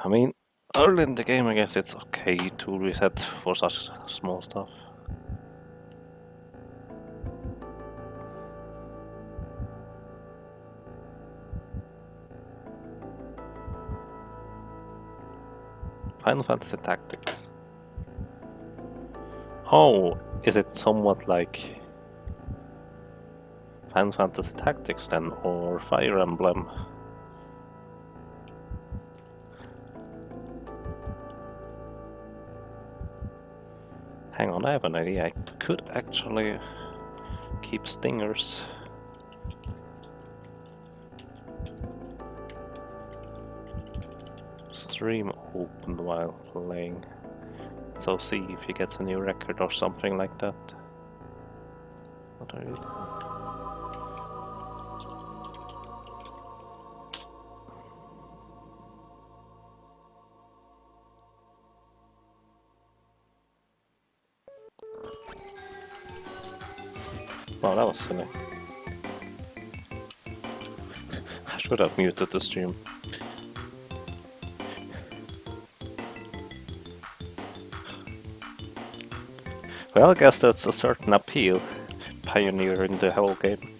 I mean, early in the game I guess it's okay to reset for such small stuff. Final Fantasy Tactics. Oh, is it somewhat like Final Fantasy Tactics then, or Fire Emblem? Hang on, I have an idea. I could actually keep stingers. Stream opened while playing. So see if he gets a new record or something like that. What are you doing? Oh, that was silly. I should have muted the stream. Well, I guess that's a certain appeal. Pioneering the whole game.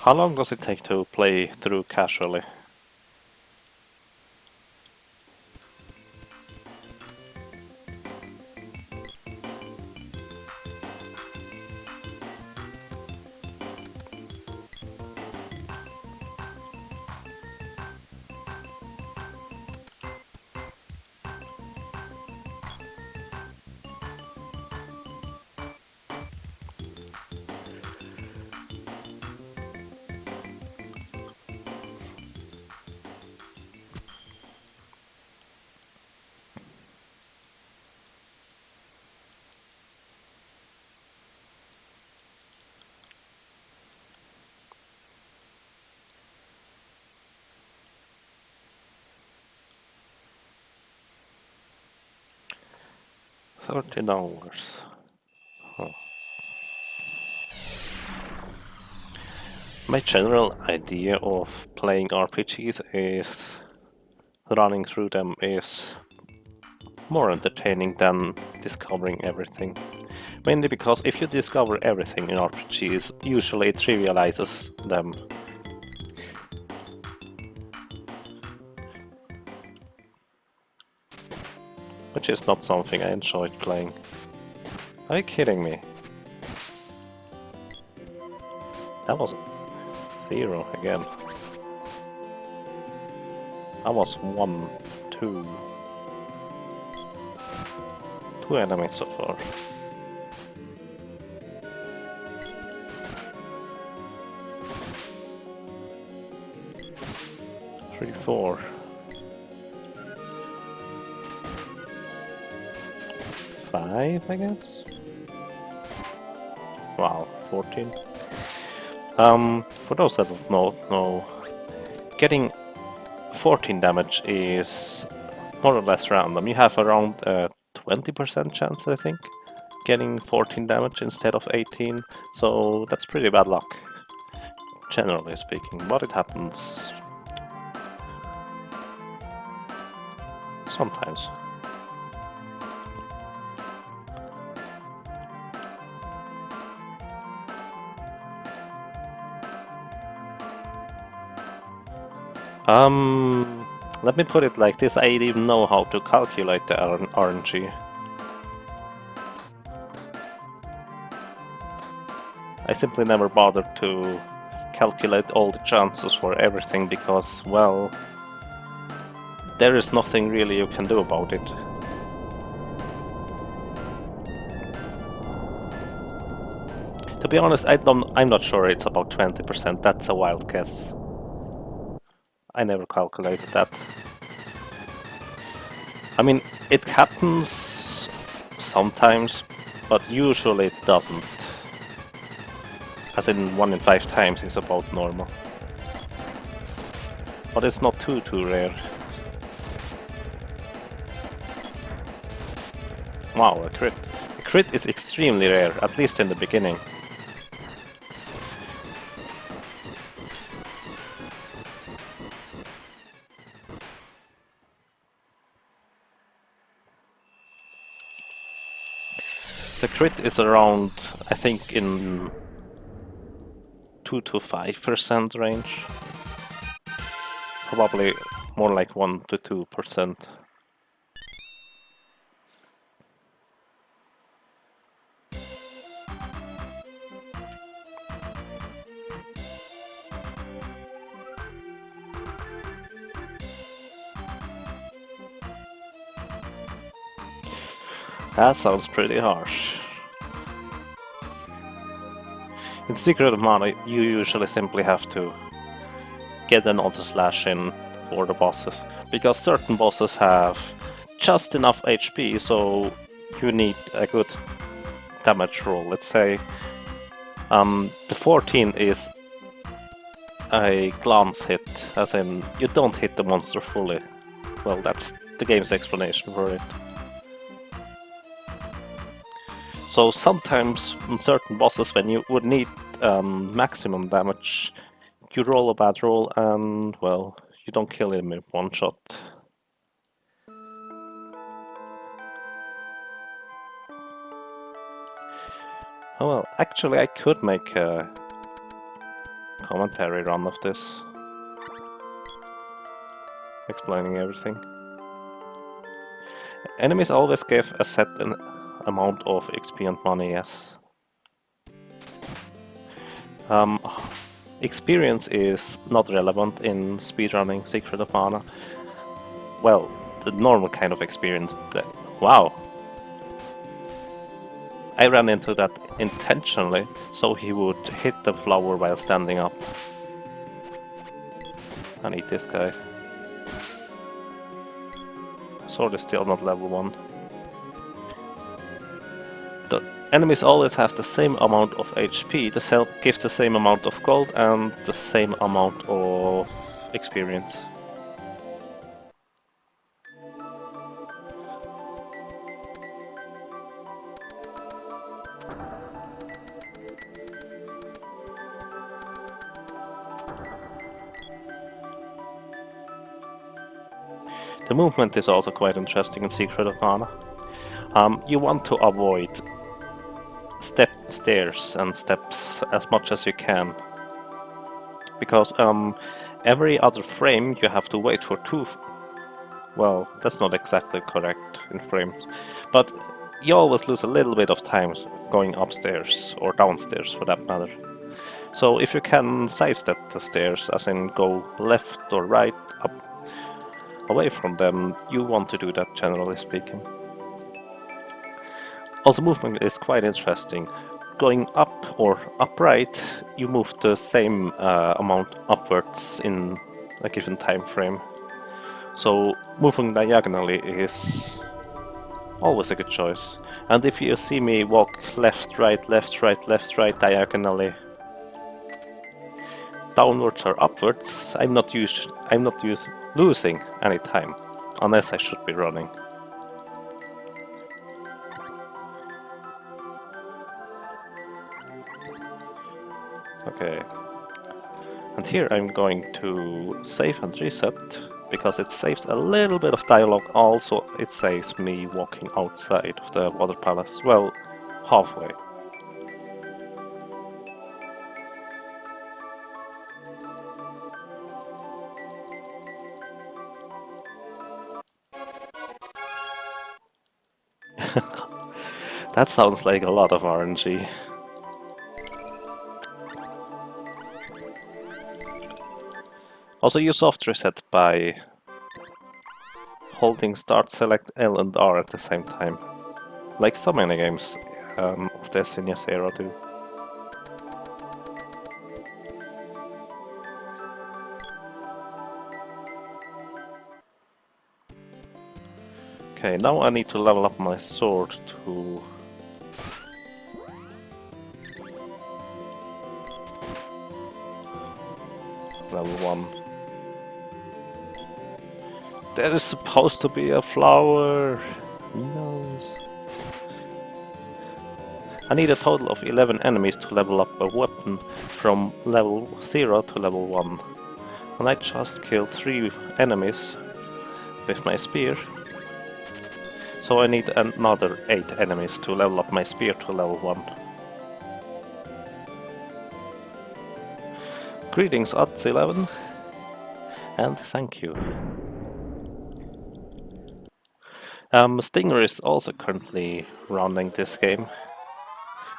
How long does it take to play through casually? $30. Huh. My general idea of playing RPGs is running through them is more entertaining than discovering everything. Mainly because if you discover everything in RPGs, usually it trivializes them. Which is not something I enjoyed playing. Are you kidding me? That was 0 again. That was 1, 2. 2 enemies so far. 3, 4. 5, I guess? Wow, 14. For those that don't know, getting 14 damage is more or less random. You have around 20% chance, I think, getting 14 damage instead of 18, so that's pretty bad luck, generally speaking, but it happens sometimes. Let me put it like this, I didn't even know how to calculate the RNG. I simply never bothered to calculate all the chances for everything because, well, there is nothing really you can do about it. To be honest, I'm not sure it's about 20%, that's a wild guess. I never calculated that. I mean, it happens sometimes, but usually it doesn't. As in 1 in 5 times is about normal. But it's not too rare. Wow, a crit. crit is extremely rare, at least in the beginning. The crit is around, I think, in 2 to 5% range. Probably more like 1 to 2%. That sounds pretty harsh. In Secret of Mana, you usually simply have to get another slash in for the bosses, because certain bosses have just enough HP, so you need a good damage roll. Let's say the 14 is a glance hit, as in you don't hit the monster fully. Well, that's the game's explanation for it. So sometimes on certain bosses, when you would need maximum damage, you roll a bad roll and, well, you don't kill him in one shot. Oh well, actually I could make a commentary run of this, explaining everything. Enemies always give a set amount of XP and money, yes. Experience is not relevant in speedrunning Secret of Mana. Well, the normal kind of experience. Wow! I ran into that intentionally, so he would hit the flower while standing up. And eat this guy. Sword is still not level 1. The enemies always have the same amount of HP, the cell gives the same amount of gold and the same amount of experience. The movement is also quite interesting in Secret of Mana. You want to avoid stairs and steps as much as you can, because every other frame you have to wait for well, that's not exactly correct in frames, but you always lose a little bit of time going upstairs or downstairs for that matter. So if you can sidestep the stairs, as in go left or right, up, away from them, you want to do that, generally speaking. Also, movement is quite interesting. Going up or upright, you move the same amount upwards in a given time frame. So moving diagonally is always a good choice. And if you see me walk left, right, left, right, left, right diagonally, downwards or upwards, I'm not losing any time, unless I should be running. Okay. And here I'm going to save and reset, because it saves a little bit of dialogue. Also, it saves me walking outside of the water palace. Well, halfway. That sounds like a lot of RNG. Also, you soft reset by holding start, select L and R at the same time, like so many games of the SNES era do. Okay, now I need to level up my sword to level 1. There is supposed to be a flower. Who knows? I need a total of 11 enemies to level up a weapon from level 0 to level 1. And I just killed 3 enemies with my spear. So I need another 8 enemies to level up my spear to level 1. Greetings, Odds11, and thank you. Stinger is also currently running this game,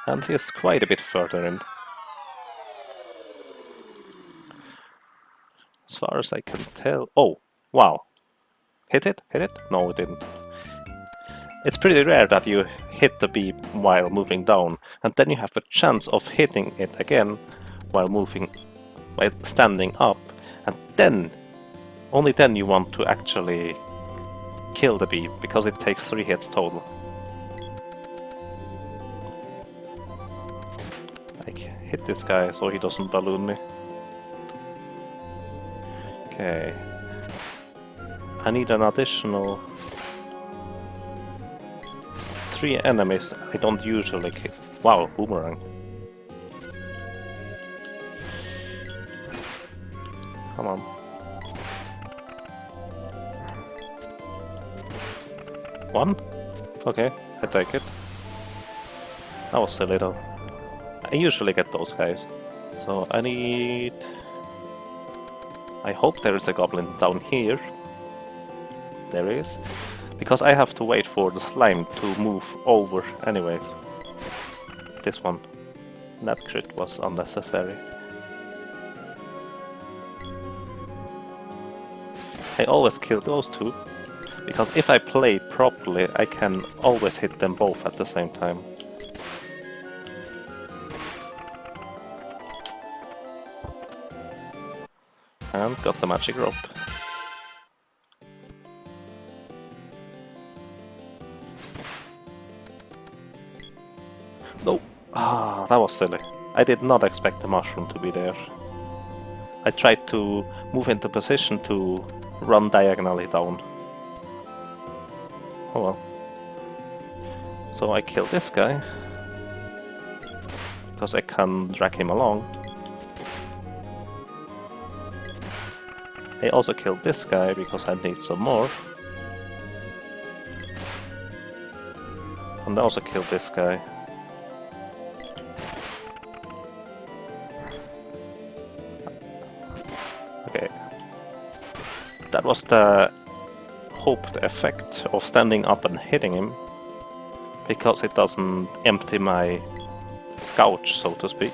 and he's quite a bit further in. As far as I can tell... Oh, wow. Hit it? Hit it? No, it didn't. It's pretty rare that you hit the bee while moving down, and then you have a chance of hitting it again while standing up, and then, only then you want to actually kill the bee, because it takes 3 hits total. I hit this guy so he doesn't balloon me. Okay. I need an additional 3 enemies I don't usually kill. Wow, boomerang. Come on. 1? Okay, I take it. That was a little... I usually get those guys. So I need... I hope there is a goblin down here. There is. Because I have to wait for the slime to move over anyways. This one. That crit was unnecessary. I always kill those 2. Because if I play properly, I can always hit them both at the same time. And got the magic rope. No! Ah, that was silly. I did not expect the mushroom to be there. I tried to move into position to run diagonally down. Oh well. So I killed this guy, because I can drag him along. I also killed this guy because I need some more. And I also killed this guy. Okay. That was the hoped effect of standing up and hitting him, because it doesn't empty my couch, so to speak.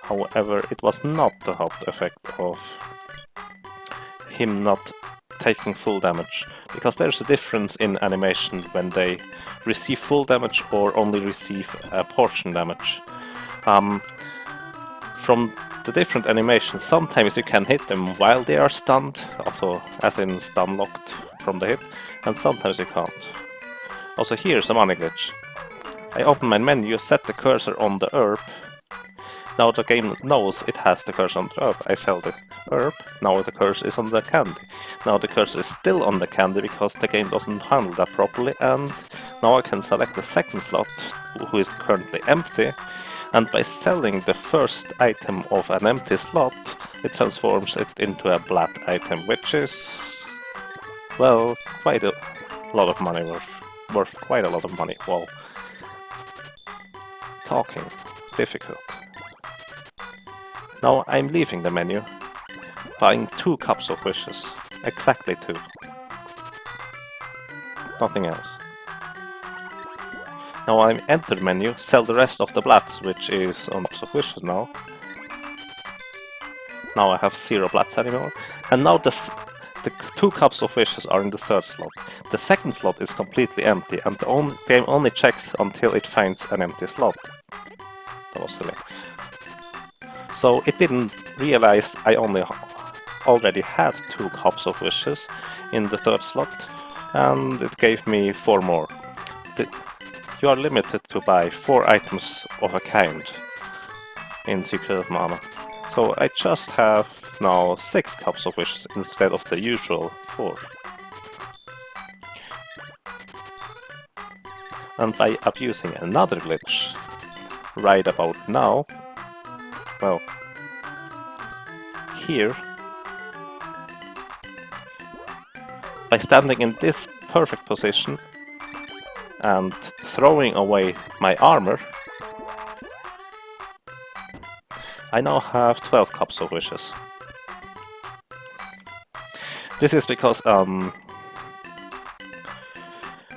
However, it was not the hoped effect of him not taking full damage, because there's a difference in animation when they receive full damage or only receive a portion damage. From the different animations, sometimes you can hit them while they are stunned, also as in stun locked from the hit, and sometimes you can't. Also here's a money glitch. I open my menu, set the cursor on the herb. Now the game knows it has the cursor on the herb. I sell the herb, now the cursor is on the candy. Now the cursor is still on the candy because the game doesn't handle that properly, and now I can select the second slot, who is currently empty, and by selling the first item of an empty slot, it transforms it into a black item, which is, well, quite a lot of money worth quite a lot of money. Wow. Talking. Difficult. Now I'm leaving the menu, buying 2 cups of wishes. Exactly 2. Nothing else. Now I'm enter menu, sell the rest of the blats, which is on cups of wishes now. Now I have 0 blats anymore. And now the 2 cups of wishes are in the third slot. The second slot is completely empty, and the game only checks until it finds an empty slot. That was silly. So it didn't realize I already had 2 cups of wishes in the third slot, and it gave me 4 more. You are limited to buy 4 items of a kind in Secret of Mana. So I just have now 6 cups of wishes instead of the usual 4. And by abusing another glitch right about now, well, here, by standing in this perfect position and throwing away my armor, I now have 12 Cups of Wishes. This is because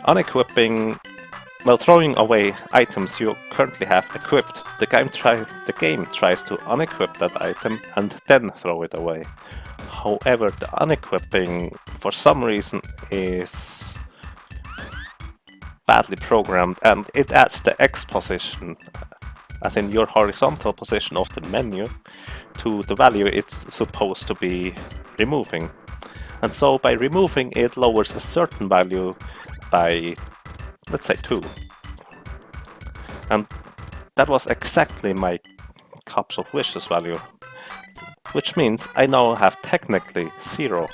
unequipping, well, throwing away items you currently have equipped, the game tries to unequip that item and then throw it away. However, the unequipping, for some reason, is badly programmed, and it adds the X position, as in your horizontal position of the menu, to the value it's supposed to be removing. And so by removing it lowers a certain value by, let's say, 2. And that was exactly my Cups of Wishes value, which means I now have technically 0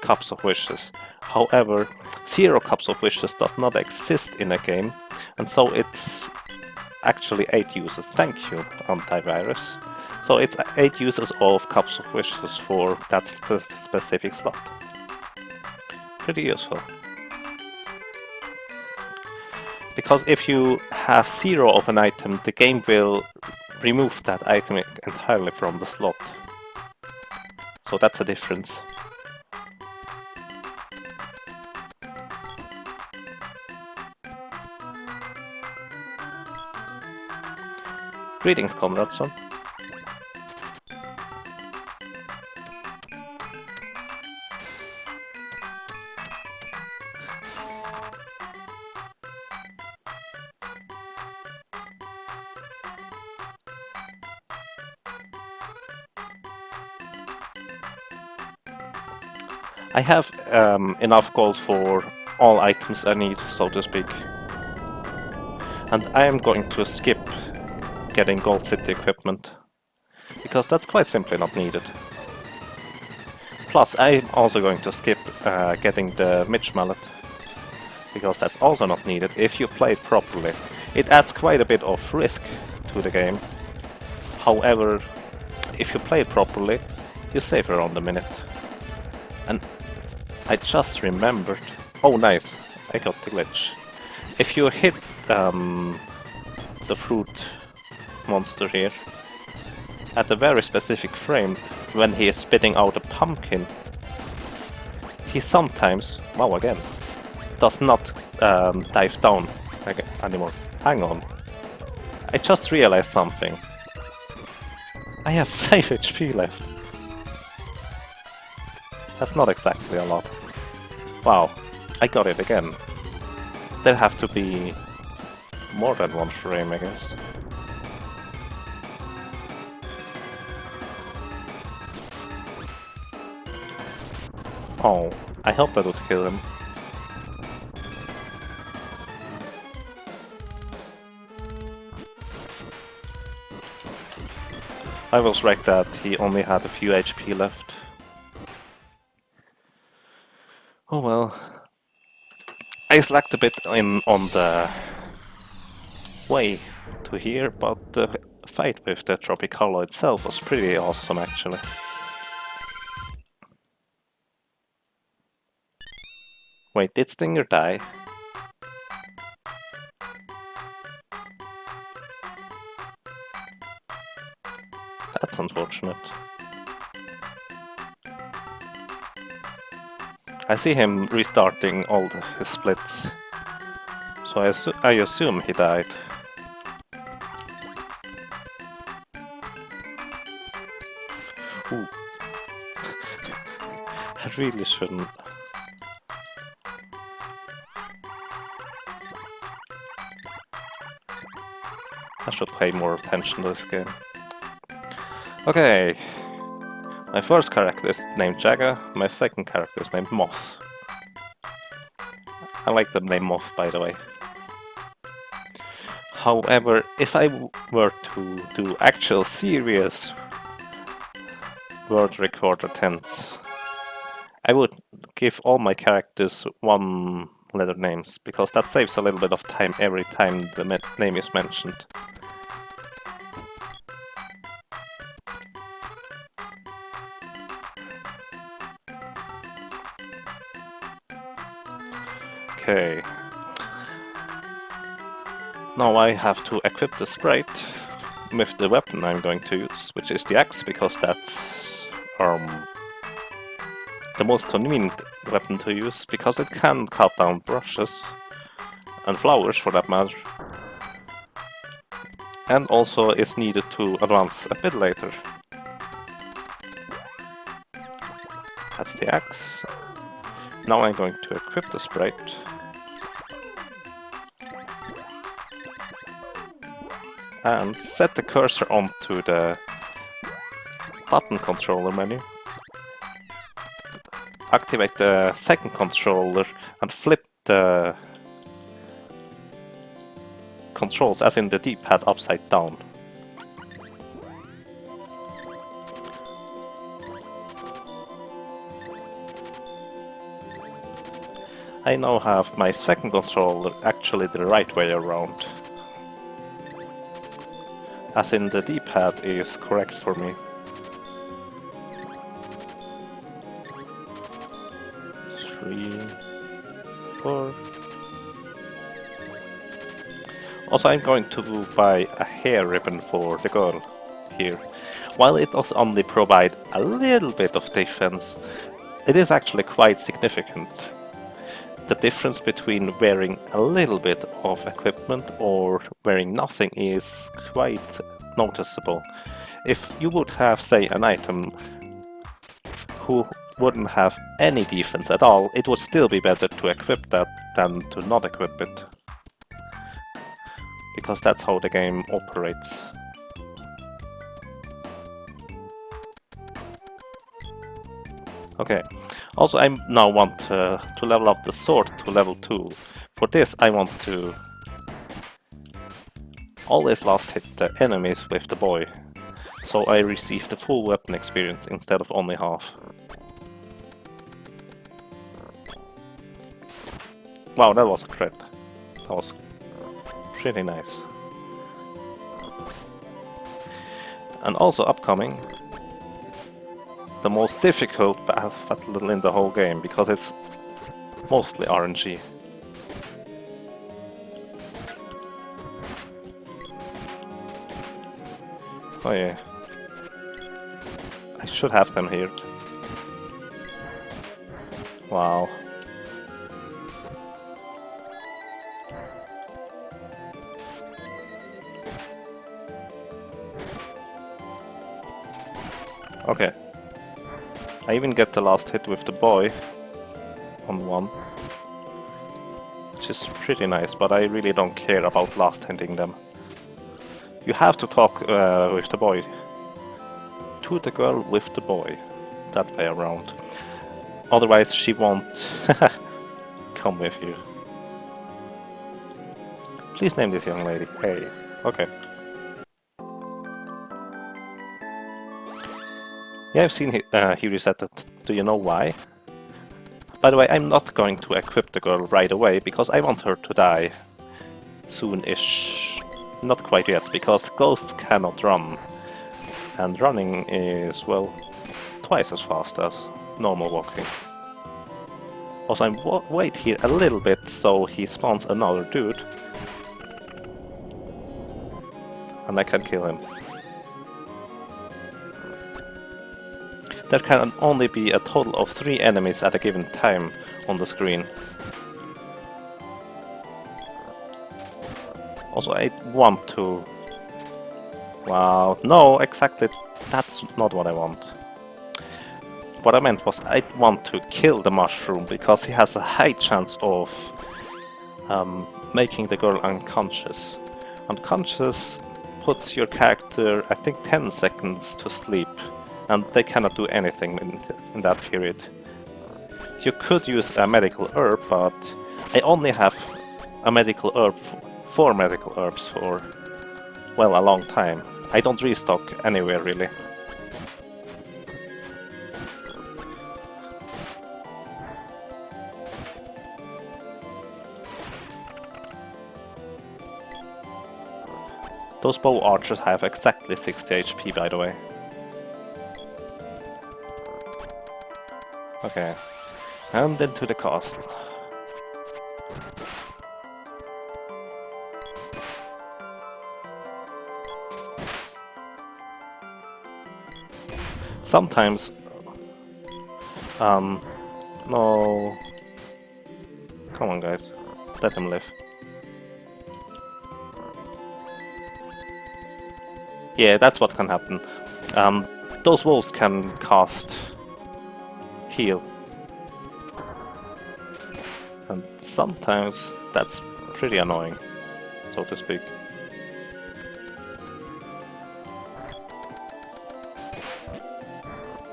Cups of Wishes. However, 0 Cups of Wishes does not exist in a game, and so it's actually 8 uses. Thank you, antivirus. So it's 8 uses of Cups of Wishes for that specific slot. Pretty useful. Because if you have 0 of an item, the game will remove that item entirely from the slot. So that's a difference. Greetings, Conradson. I have enough gold for all items I need, so to speak. And I am going to skip getting Gold City equipment, because that's quite simply not needed. Plus, I'm also going to skip getting the Mitch Mallet, because that's also not needed if you play it properly. It adds quite a bit of risk to the game. However, if you play it properly, you save around a minute. And I just remembered... Oh, nice! I got the glitch. If you hit the fruit monster here at a very specific frame, when he is spitting out a pumpkin, he sometimes, wow, again, does not dive down anymore. Hang on. I just realized something. I have 5 HP left. That's not exactly a lot. Wow, I got it again. There have to be more than 1 frame, I guess. Oh, I hope that would kill him. I was right that he only had a few HP left. Oh well. I slacked a bit on the way to here, but the fight with the Tropicola itself was pretty awesome actually. Wait, did Stinger die? That's unfortunate. I see him restarting all his splits, so I assume he died. Ooh. I really shouldn't. I should pay more attention to this game. Okay. My first character is named Jagga, my second character is named Moth. I like the name Moth, by the way. However, if I were to do actual serious world record attempts, I would give all my characters one letter names, because that saves a little bit of time every time the name is mentioned. Okay. Now I have to equip the sprite with the weapon I'm going to use, which is the axe, because that's the most convenient weapon to use, because it can cut down brushes and flowers for that matter, and also is needed to advance a bit later. That's the axe. Now I'm going to equip the sprite. And set the cursor onto the button controller menu. Activate the second controller and flip the controls, as in the D-pad, upside down. I now have my second controller actually the right way around, as in the D-pad is correct for me. Three, four. Also, I'm going to buy a hair ribbon for the girl here. While it does only provide a little bit of defense, it is actually quite significant. The difference between wearing a little bit of equipment or wearing nothing is quite noticeable. If you would have, say, an item who wouldn't have any defense at all, it would still be better to equip that than to not equip it. Because that's how the game operates. Okay. Also, I now want to level up the sword to level 2. For this, I want to always last hit the enemies with the boy, so I receive the full weapon experience instead of only half. Wow, that was a crit. That was pretty nice. And also upcoming, the most difficult battle in the whole game, because it's mostly RNG. Oh yeah. I should have them here. Wow. Okay. I even get the last hit with the boy on one, which is pretty nice, but I really don't care about last hitting them. You have to talk with the boy. To the girl with the boy. That way around. Otherwise she won't come with you. Please name this young lady. Hey. Okay. Yeah, I've seen he reset it. Do you know why? By the way, I'm not going to equip the girl right away, because I want her to die soon-ish. Not quite yet, because ghosts cannot run. And running is, well, twice as fast as normal walking. Also, I'm wait here a little bit so he spawns another dude. And I can kill him. There can only be a total of 3 enemies at a given time on the screen. Also, I want to... Wow, no, exactly, that's not what I want. What I meant was I want to kill the mushroom, because he has a high chance of making the girl unconscious. Unconscious puts your character, I think, 10 seconds to sleep. And they cannot do anything in that period. You could use a medical herb, but I only have a medical herb, 4 medical herbs for, well, a long time. I don't restock anywhere really. Those bow archers have exactly 60 HP, by the way. Okay, and into the castle. Sometimes... no... Come on, guys. Let him live. Yeah, that's what can happen. Those wolves can cast heal. And sometimes that's pretty annoying, so to speak.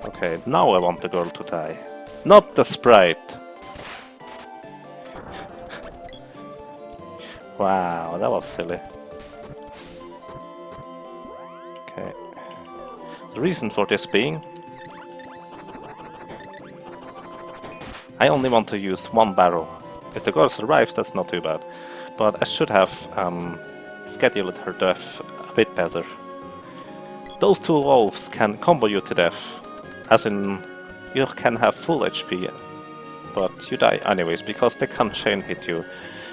Okay, now I want the girl to die. Not the sprite! Wow, that was silly. Okay. The reason for this being... I only want to use one barrel. If the girl survives, that's not too bad. But I should have scheduled her death a bit better. Those two wolves can combo you to death. As in, you can have full HP, but you die anyways, because they can chain hit you.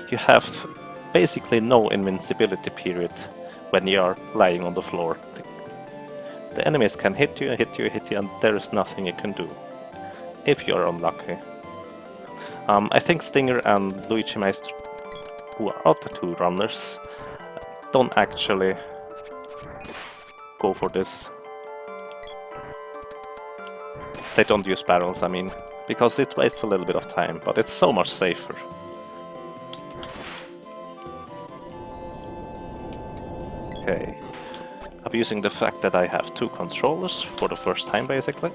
You have basically no invincibility period when you are lying on the floor. The enemies can hit you, and there is nothing you can do, if you are unlucky. I think Stinger and Luigi Meister, who are the two runners, don't actually go for this. They don't use barrels, I mean, because it wastes a little bit of time, but it's so much safer. Okay, abusing the fact that I have two controllers for the first time, basically.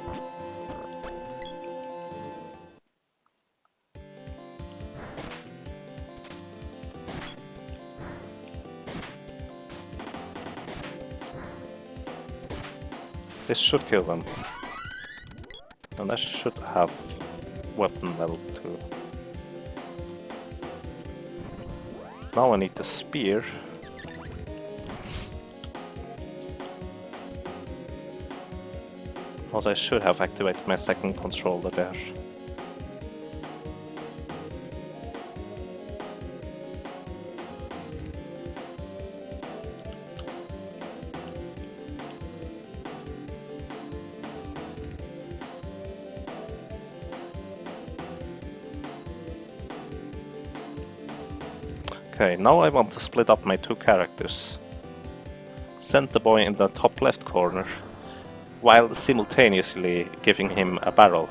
This should kill them. And I should have weapon level 2. Now I need the spear. Also, I should have activated my second controller there. Okay, now I want to split up my two characters. Send the boy in the top left corner, while simultaneously giving him a barrel.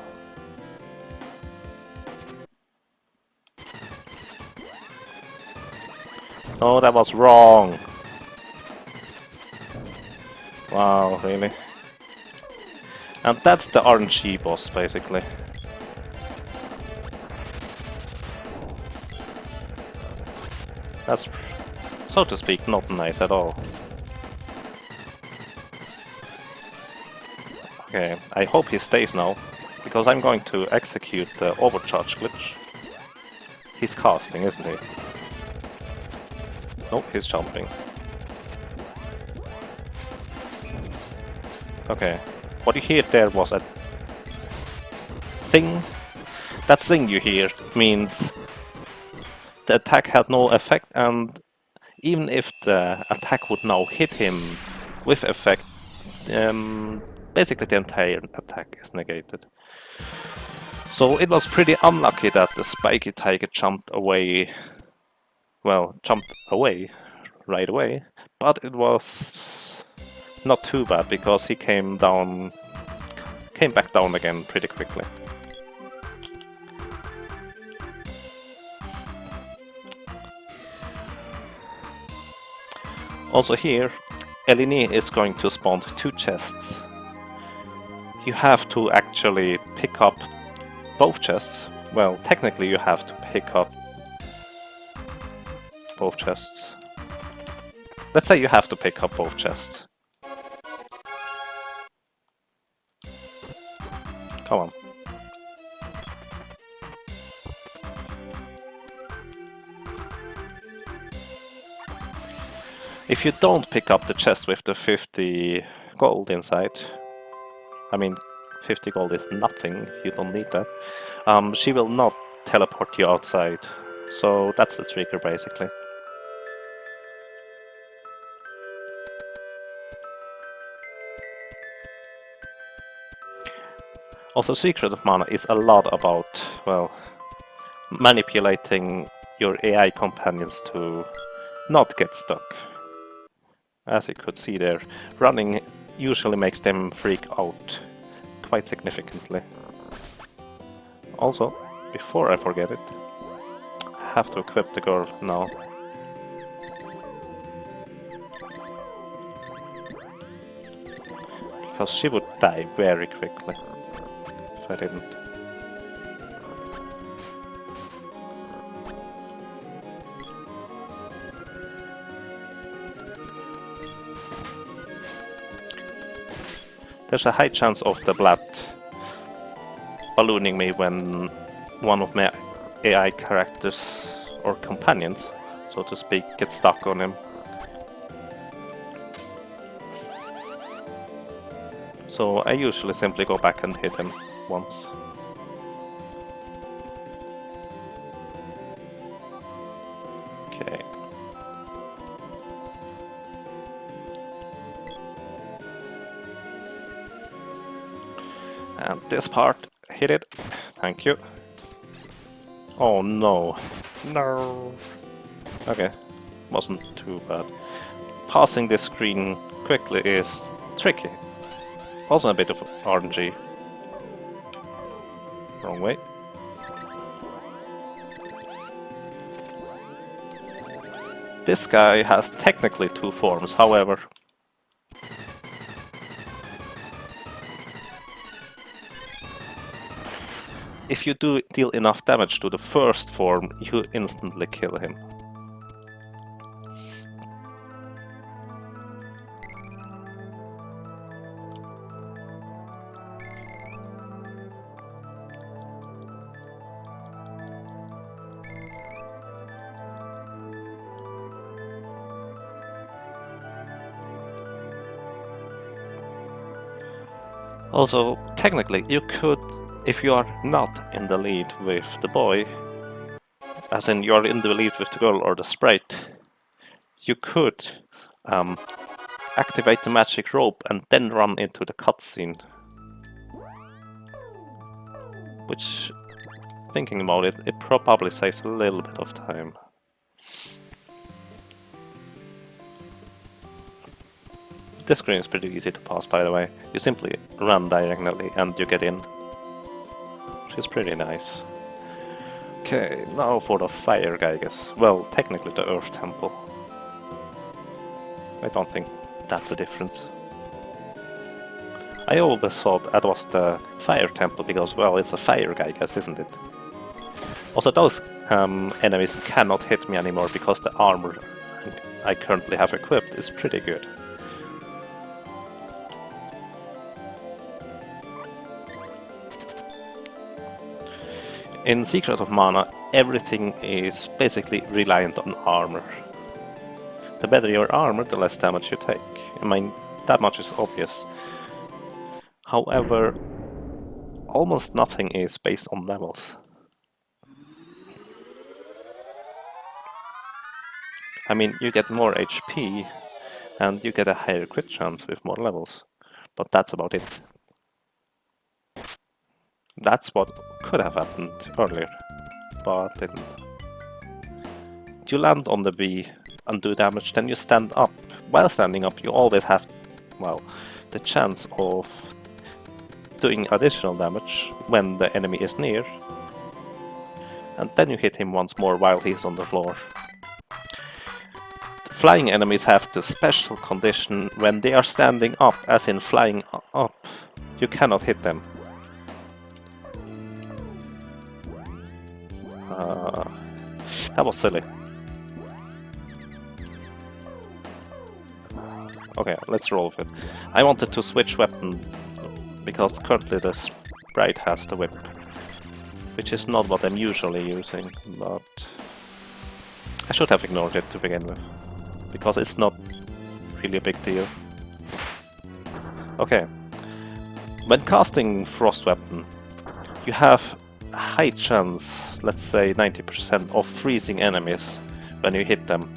Oh, that was wrong! Wow, really? And that's the RNG boss, basically. That's, so to speak, not nice at all. Okay, I hope he stays now, because I'm going to execute the overcharge glitch. He's casting, isn't he? Nope, he's jumping. Okay, what you hear there was a thing. That thing you hear means the attack had no effect, and even if the attack would now hit him with effect, basically the entire attack is negated. So it was pretty unlucky that the spiky tiger jumped away. Well, jumped away right away, but it was not too bad because he came back down again pretty quickly. Also here, Eleni is going to spawn 2 chests. You have to actually pick up both chests. Well, technically you have to pick up both chests. Let's say you have to pick up both chests. Come on. If you don't pick up the chest with the 50 gold inside, I mean, 50 gold is nothing, you don't need that, she will not teleport you outside. So that's the trigger, basically. Also, Secret of Mana is a lot about, well, manipulating your AI companions to not get stuck. As you could see there, running usually makes them freak out quite significantly. Also, before I forget it, I have to equip the girl now. Because she would die very quickly if I didn't. There's a high chance of the Blat ballooning me when one of my AI characters or companions, so to speak, gets stuck on him. So I usually simply go back and hit him once. Okay. And this part, hit it. Thank you. Oh no. No. Okay, wasn't too bad. Passing this screen quickly is tricky. Also a bit of RNG. Wrong way. This guy has technically two forms, however. If you do deal enough damage to the first form, you instantly kill him. Also, technically, you could, if you are not in the lead with the boy, as in you're in the lead with the girl or the sprite, you could activate the magic rope and then run into the cutscene. Which, thinking about it, it probably saves a little bit of time. This screen is pretty easy to pass, by the way. You simply run diagonally and you get in. Which is pretty nice. Okay, now for the fire guy, I guess. Well, technically the earth temple. I don't think that's a difference. I always thought that was the fire temple because, well, it's a fire guy, I guess, isn't it? Also, those enemies cannot hit me anymore because the armor I currently have equipped is pretty good. In Secret of Mana, everything is basically reliant on armor. The better your armor, the less damage you take. I mean, that much is obvious. However, almost nothing is based on levels. I mean, you get more HP, and you get a higher crit chance with more levels. But that's about it. That's what could have happened earlier, but didn't. You land on the B and do damage, then you stand up. While standing up, you always have, well, the chance of doing additional damage when the enemy is near. And then you hit him once more while he's on the floor. The flying enemies have the special condition when they are standing up, as in flying up, you cannot hit them. That was silly. Okay, let's roll with it. I wanted to switch weapon because currently the sprite has the whip, which is not what I'm usually using, but I should have ignored it to begin with. because it's not really a big deal. Okay, when casting Frost Weapon, you have a high chance, let's say 90%, of freezing enemies when you hit them.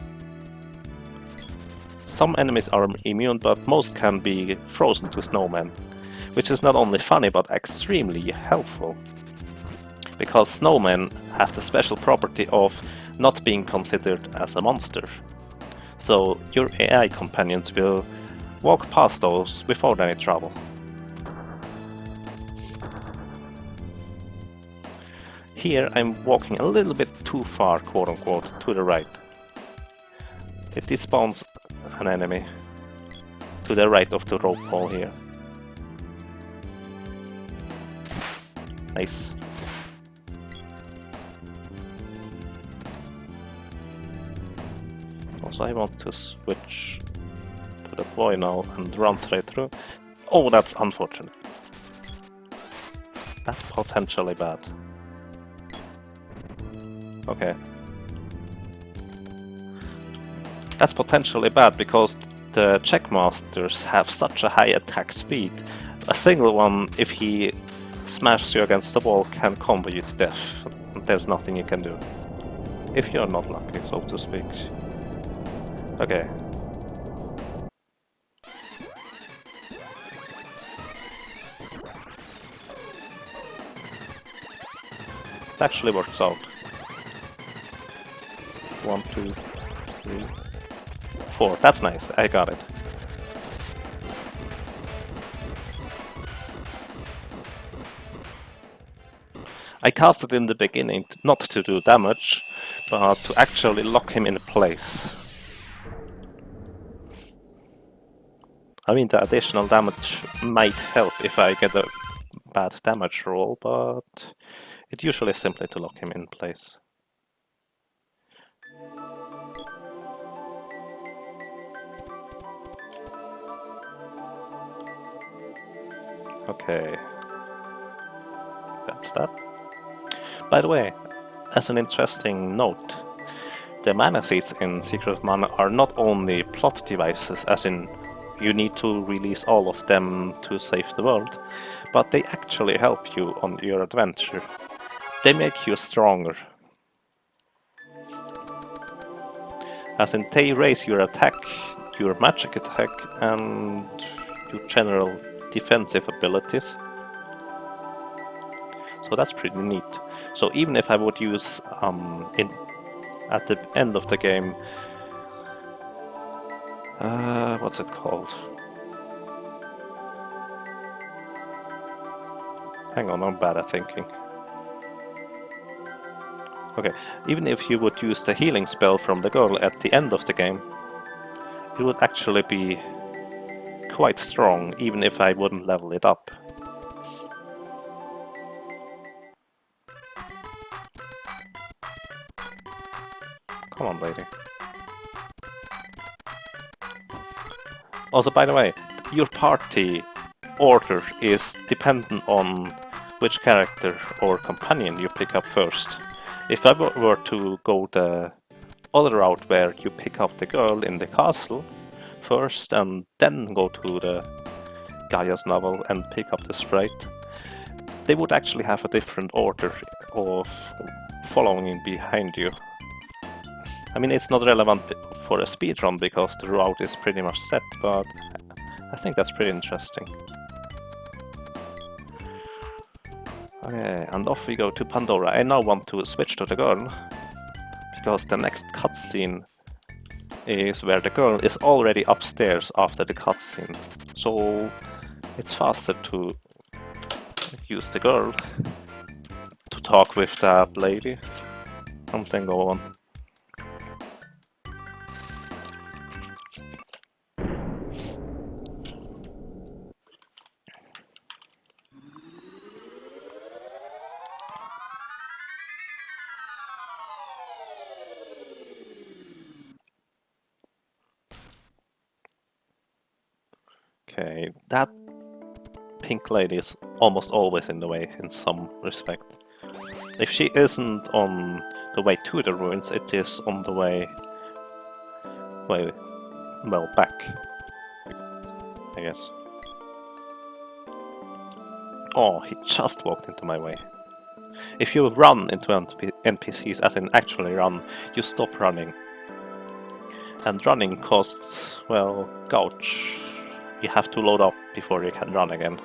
Some enemies are immune, but most can be frozen to snowmen, which is not only funny but extremely helpful. Because snowmen have the special property of not being considered as a monster. So your AI companions will walk past those without any trouble. Here I'm walking a little bit too far, quote unquote, to the right. It despawns an enemy to the right of the rope wall here. Nice. Also, I want to switch to the boy now and run straight through. Oh, that's unfortunate. That's potentially bad. Okay. That's potentially bad because the checkmasters have such a high attack speed. A single one, if he smashes you against the wall, can combo you to death. There's nothing you can do. If you're not lucky, so to speak. Okay. It actually works out. 1, 2, 3, 4. That's nice. I got it. I cast it in the beginning not to do damage, but to actually lock him in place. I mean, the additional damage might help if I get a bad damage roll, but it usually is simply to lock him in place. Okay, that's that. By the way, as an interesting note, the mana seeds in Secret of Mana are not only plot devices, as in you need to release all of them to save the world, but they actually help you on your adventure. They make you stronger. As in, they raise your attack, your magic attack, and your general defensive abilities. So that's pretty neat. So even if I would use at the end of the game, what's it called? Hang on, I'm bad at thinking. Okay, even if you would use the healing spell from the girl at the end of the game, it would actually be quite strong, even if I wouldn't level it up. Come on, lady. Also, by the way, your party order is dependent on which character or companion you pick up first. If I were to go the other route where you pick up the girl in the castle first and then go to the Gaia's novel and pick up the sprite, they would actually have a different order of following behind you. I mean, it's not relevant for a speedrun because the route is pretty much set, but I think that's pretty interesting. Okay, and off we go to Pandora. I now want to switch to the girl, because the next cutscene is where the girl is already upstairs after the cutscene. So it's faster to use the girl to talk with that lady and then go on. Okay, that pink lady is almost always in the way in some respect. If she isn't on the way to the ruins, it is on the way well, back, I guess. Oh, he just walked into my way. If you run into NPCs, as in actually run, you stop running. And running costs, well, gouge. You have to load up before you can run again.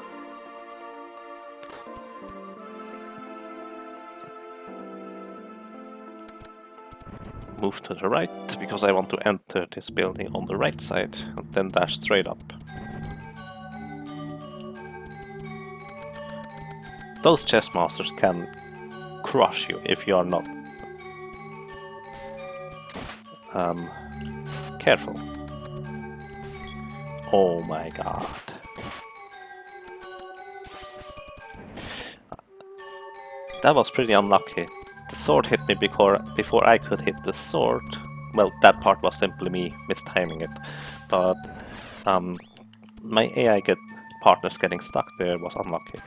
Move to the right, because I want to enter this building on the right side, and then dash straight up. Those chess masters can crush you if you are not careful. Oh my god. That was pretty unlucky. The sword hit me before I could hit the sword. Well, that part was simply me mistiming it, but my AI partners getting stuck there was unlucky.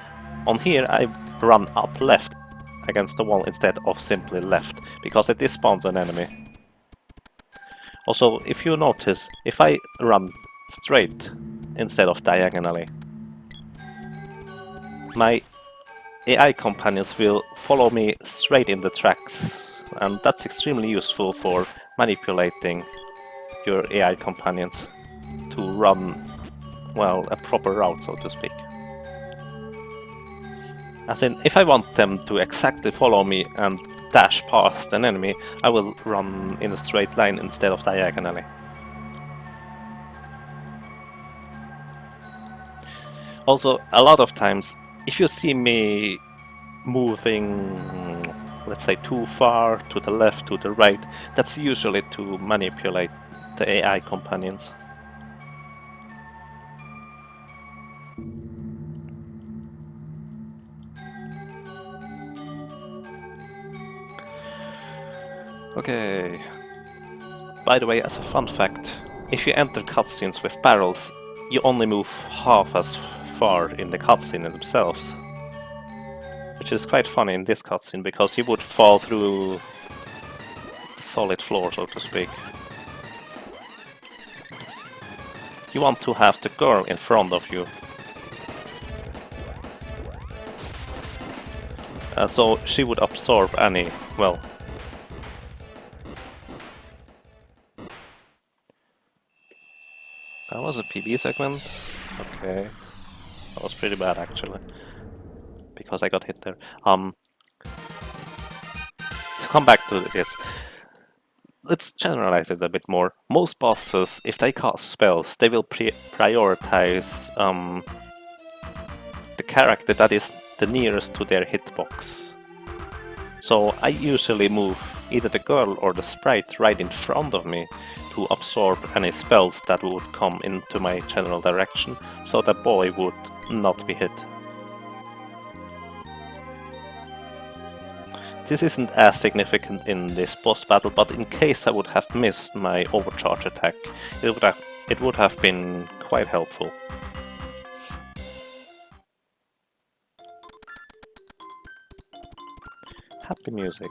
On here I run up left against the wall instead of simply left, because it spawns an enemy. Also, if you notice, if I run straight instead of diagonally, my AI companions will follow me straight in the tracks, and that's extremely useful for manipulating your AI companions to run, well, a proper route, so to speak. As in, if I want them to exactly follow me and dash past an enemy, I will run in a straight line instead of diagonally. Also, a lot of times, if you see me moving, let's say, too far to the left, to the right, that's usually to manipulate the AI companions. Okay. By the way, as a fun fact, if you enter cutscenes with barrels, you only move half as far in the cutscene themselves. Which is quite funny in this cutscene, because you would fall through the solid floor, so to speak. You want to have the girl in front of you. So she would absorb any, well... That was a PB segment? Okay. That was pretty bad, actually. Because I got hit there. To come back to this, let's generalize it a bit more. Most bosses, if they cast spells, they will prioritize the character that is the nearest to their hitbox. So I usually move either the girl or the sprite right in front of me to absorb any spells that would come into my general direction, so the boy would not be hit. This isn't as significant in this boss battle, but in case I would have missed my overcharge attack, it would have been quite helpful. Happy music.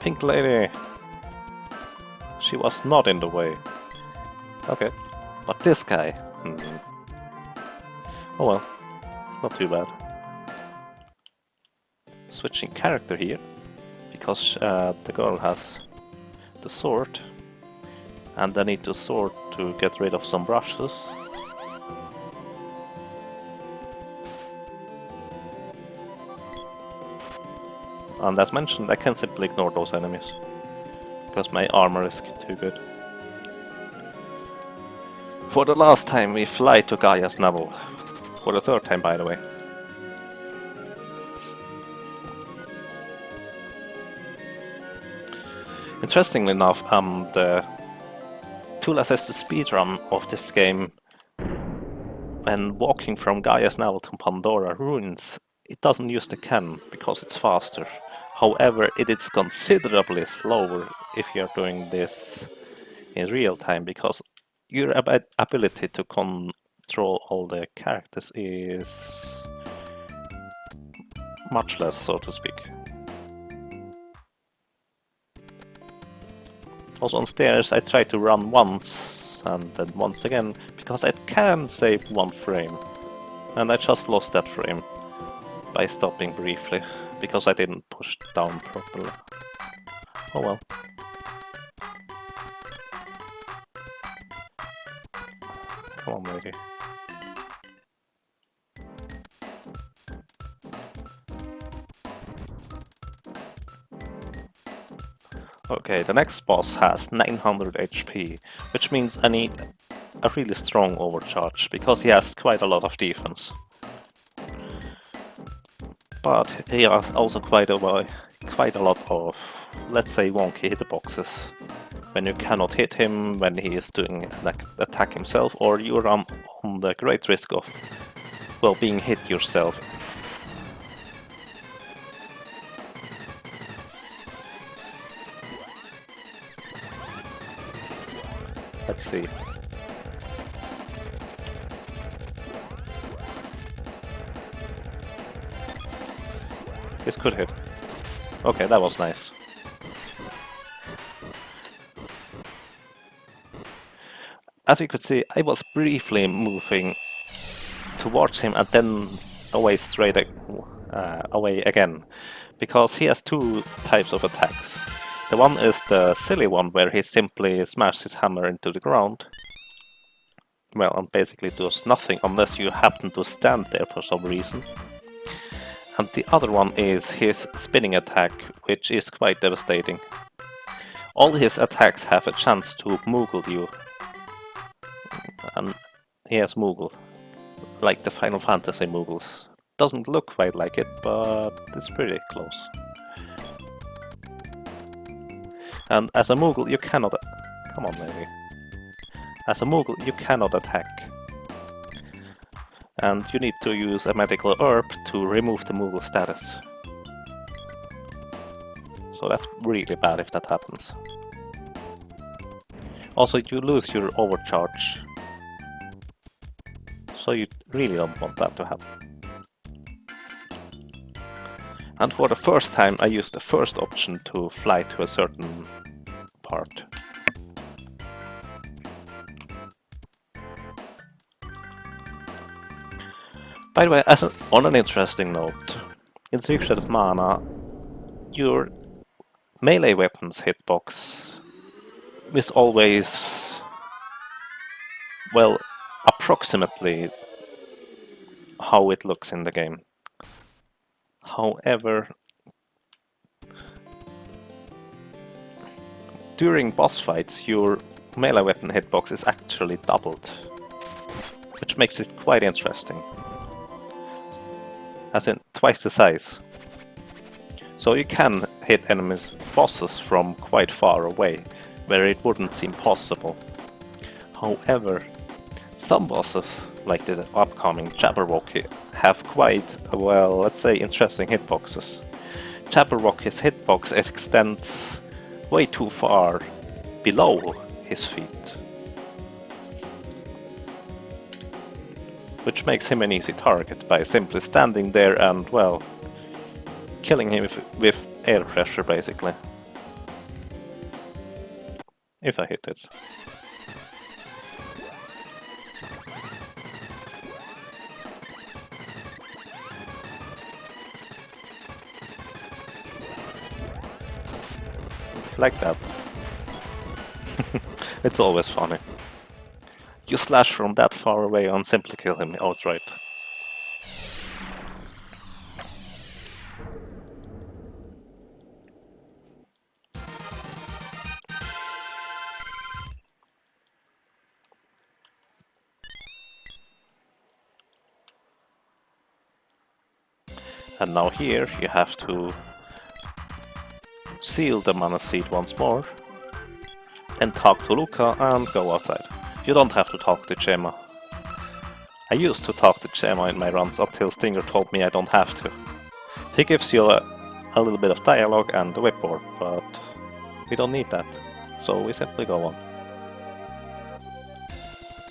Pink lady! She was not in the way. Okay, but this guy... Oh well, it's not too bad. Switching character here, because the girl has the sword, and I need the sword to get rid of some brushes. And as mentioned, I can simply ignore those enemies, because my armor is too good. For the last time, we fly to Gaia's Navel. For the third time, by the way. Interestingly enough, the tool-assisted speedrun of this game, when walking from Gaia's Navel to Pandora Ruins, it doesn't use the cannon because it's faster. However, it is considerably slower if you're doing this in real time, because your ability to control all the characters is much less, so to speak. Also on stairs I tried to run once and then once again, because it can save 1 frame. And I just lost that frame by stopping briefly, because I didn't push down properly. Oh well. Come on, lady. Okay, the next boss has 900 HP, which means I need a really strong overcharge, because he has quite a lot of defense. But he has also quite a lot of, let's say, wonky hitboxes. When you cannot hit him when he is doing an attack himself, or you run on the great risk of, well, being hit yourself. Let's see. This could hit. Okay, that was nice. As you could see, I was briefly moving towards him and then away away again, because he has 2 types of attacks. The one is the silly one, where he simply smashes his hammer into the ground. Well, and basically does nothing unless you happen to stand there for some reason. And the other one is his spinning attack, which is quite devastating. All his attacks have a chance to Moogle you. And he has Moogle, like the Final Fantasy Moogles. Doesn't look quite like it, but it's pretty close. And as a Moogle you cannot... Come on, maybe. As a Moogle you cannot attack. And you need to use a medical herb to remove the Moogle status. So that's really bad if that happens. Also, you lose your overcharge. So you really don't want that to happen. And for the first time I used the first option to fly to a certain part. By the way, on an interesting note, in Secret of Mana, your melee weapons hitbox is always, well, approximately how it looks in the game. However, during boss fights, your melee weapon hitbox is actually doubled, which makes it quite interesting. As in, twice the size. So you can hit enemies, bosses from quite far away, where it wouldn't seem possible. However, some bosses, like the upcoming Jabberwocky, have quite, well, let's say, interesting hitboxes. Jabberwocky's hitbox extends way too far below his feet, which makes him an easy target by simply standing there and, well, killing him with air pressure, basically. If I hit it. Like that. It's always funny. You slash from that far away and simply kill him outright. And now here you have to seal the mana seed once more, then talk to Luca and go outside. You don't have to talk to Chema. I used to talk to Chema in my runs until Stinger told me I don't have to. He gives you a little bit of dialogue and the whipboard, but we don't need that, so we simply go on.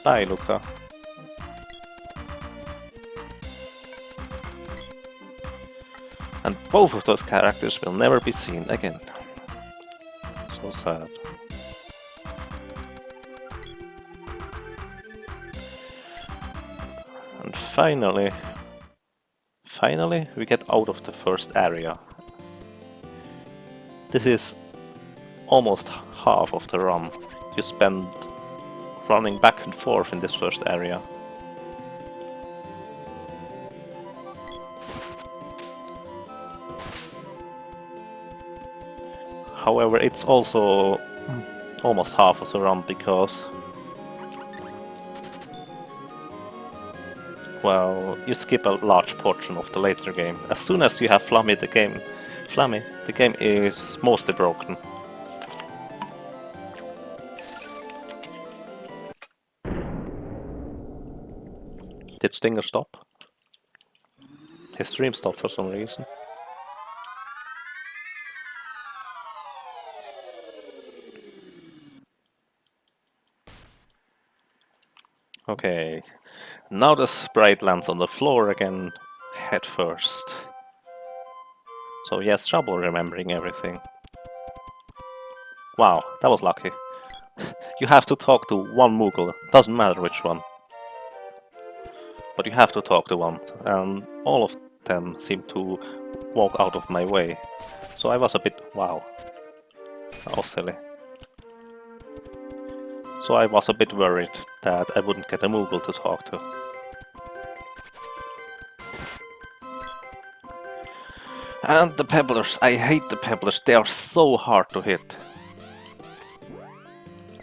Bye, Luca. And both of those characters will never be seen again. So sad. finally, we get out of the first area. This is almost half of the run you spend running back and forth in this first area. However, it's also almost half of the run because, well, you skip a large portion of the later game. As soon as you have Flammy, the game is mostly broken. Did Stinger stop? His stream stopped for some reason. Okay, now the sprite lands on the floor again, head first. So he has trouble remembering everything. Wow, that was lucky. You have to talk to one Moogle, doesn't matter which one. But you have to talk to one, and all of them seem to walk out of my way. So I was a bit, wow, that was silly. So I was a bit worried that I wouldn't get a Moogle to talk to. And the pebblers, I hate the pebblers, they are so hard to hit.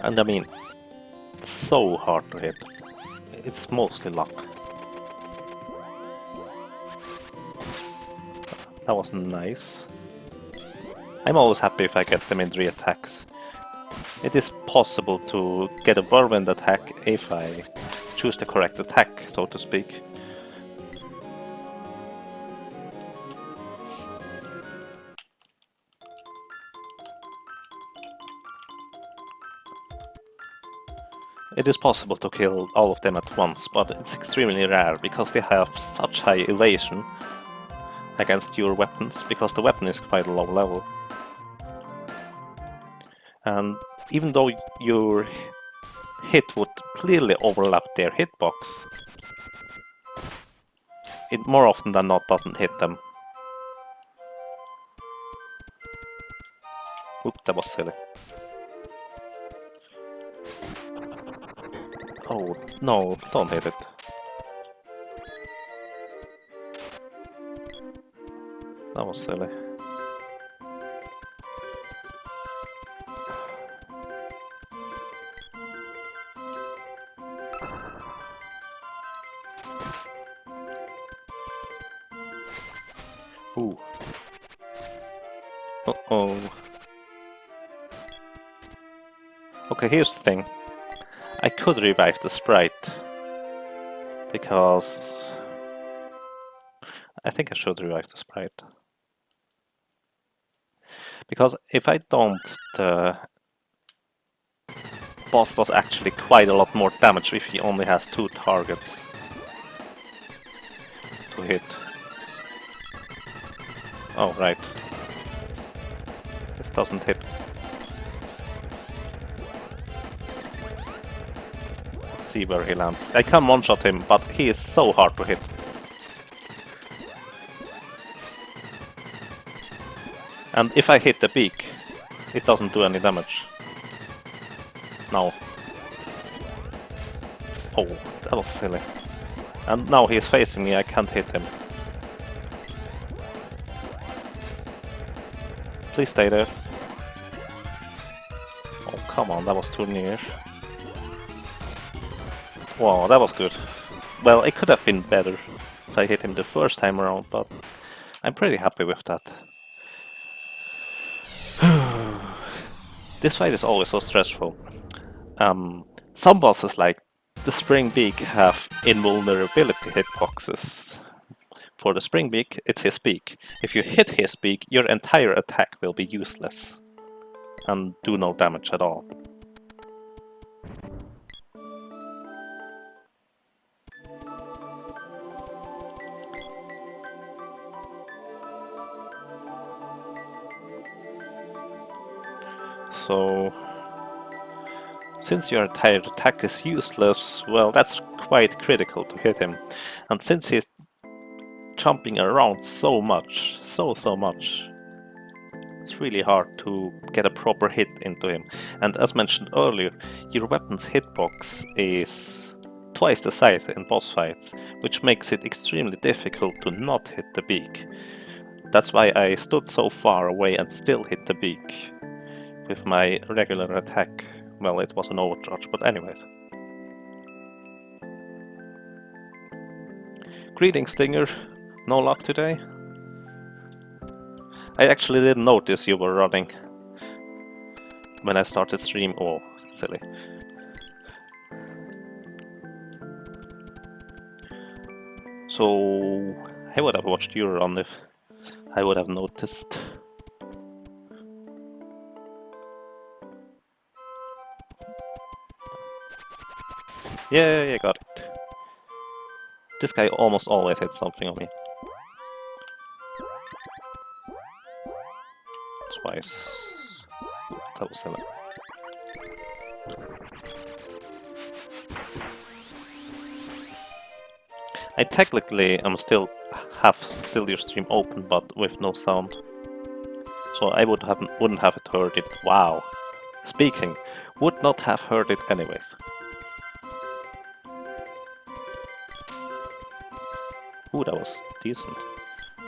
And I mean, so hard to hit. It's mostly luck. That was nice. I'm always happy if I get them in 3 attacks. It is possible to get a whirlwind attack if I choose the correct attack, so to speak. It is possible to kill all of them at once, but it's extremely rare because they have such high evasion against your weapons, because the weapon is quite low level. And even though your hit would clearly overlap their hitbox, it more often than not doesn't hit them. Oop, that was silly. Oh, no, don't hit it. That was silly. Ooh. Uh-oh. Okay, here's the thing. I could revive the sprite, because I think I should revive the sprite. Because if I don't, the boss does actually quite a lot more damage if he only has 2 targets to hit. Oh, right. This doesn't hit. Let's see where he lands. I can one-shot him, but he is so hard to hit. And if I hit the beak, it doesn't do any damage. No. Oh, that was silly. And now he is facing me, I can't hit him. Please stay there. Oh, come on, that was too near. Wow, that was good. Well, it could have been better if I hit him the first time around, but I'm pretty happy with that. This fight is always so stressful. Some bosses like the Spring Beak have invulnerability hitboxes. For the Spring Beak, it's his beak. If you hit his beak, your entire attack will be useless and do no damage at all. So, since your entire attack is useless, well, that's quite critical to hit him. And since he's jumping around so much, so much, it's really hard to get a proper hit into him. And as mentioned earlier, your weapon's hitbox is twice the size in boss fights, which makes it extremely difficult to not hit the beak. That's why I stood so far away and still hit the beak with my regular attack. Well, it was an overcharge, but anyways. Greetings, Stinger. No luck today? I actually didn't notice you were running when I started stream. Oh, silly. So I would have watched you run if I would have noticed. Yeah, got it. This guy almost always hits something on me. Twice. That was silly. I technically am still your stream open, but with no sound. So I wouldn't have heard it. Wow. Speaking, would not have heard it anyways. Ooh, that was decent.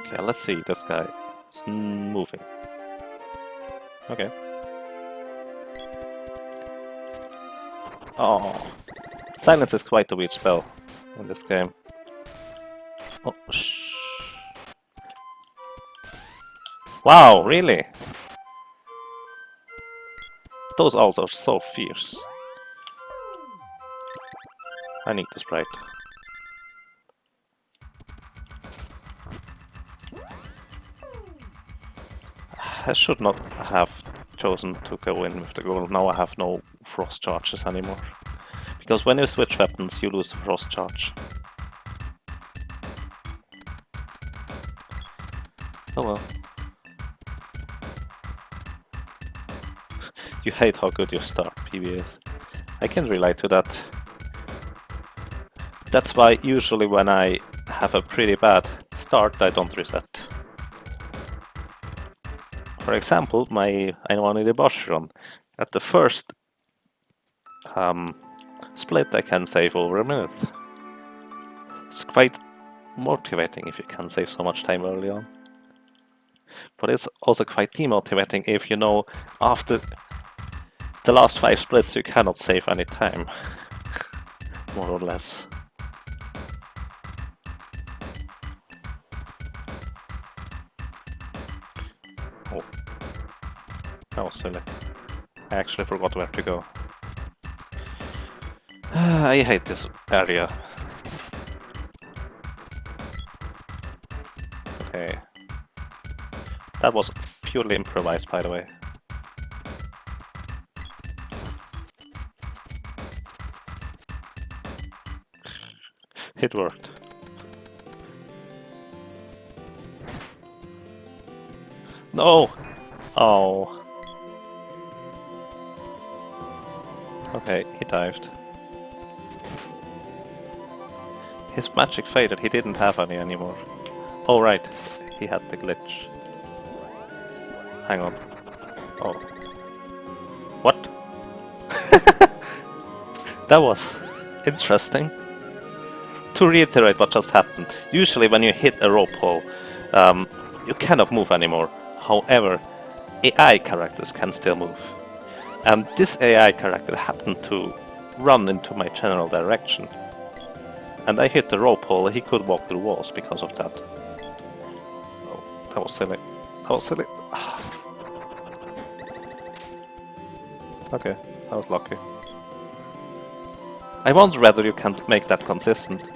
Okay, let's see. This guy is moving. Okay. Oh, silence is quite a weird spell in this game. Oh, shh. Wow, really? Those owls are so fierce. I need the sprite. I should not have chosen to go in with the gold. Now I have no frost charges anymore. Because when you switch weapons, you lose frost charge. Oh well. You hate how good your start PB is. I can relate to that. That's why usually when I have a pretty bad start, I don't reset. For example, I wanted a boss run. At the first split, I can save over a minute. It's quite motivating if you can save so much time early on. But it's also quite demotivating if you know after the last 5 splits you cannot save any time. More or less. Oh. That was silly. I actually forgot where to go. I hate this area. Okay. That was purely improvised, by the way. It worked. No! Oh. Okay, he dived. His magic faded, he didn't have any anymore. Oh right, he had the glitch. Hang on. Oh. What? That was interesting. To reiterate what just happened, usually when you hit a rope hole, you cannot move anymore. However, AI characters can still move. And this AI character happened to run into my general direction. And I hit the rope hole, he could walk through walls because of that. Oh, that was silly. That was silly. Okay, I was lucky. I wonder whether you can make that consistent.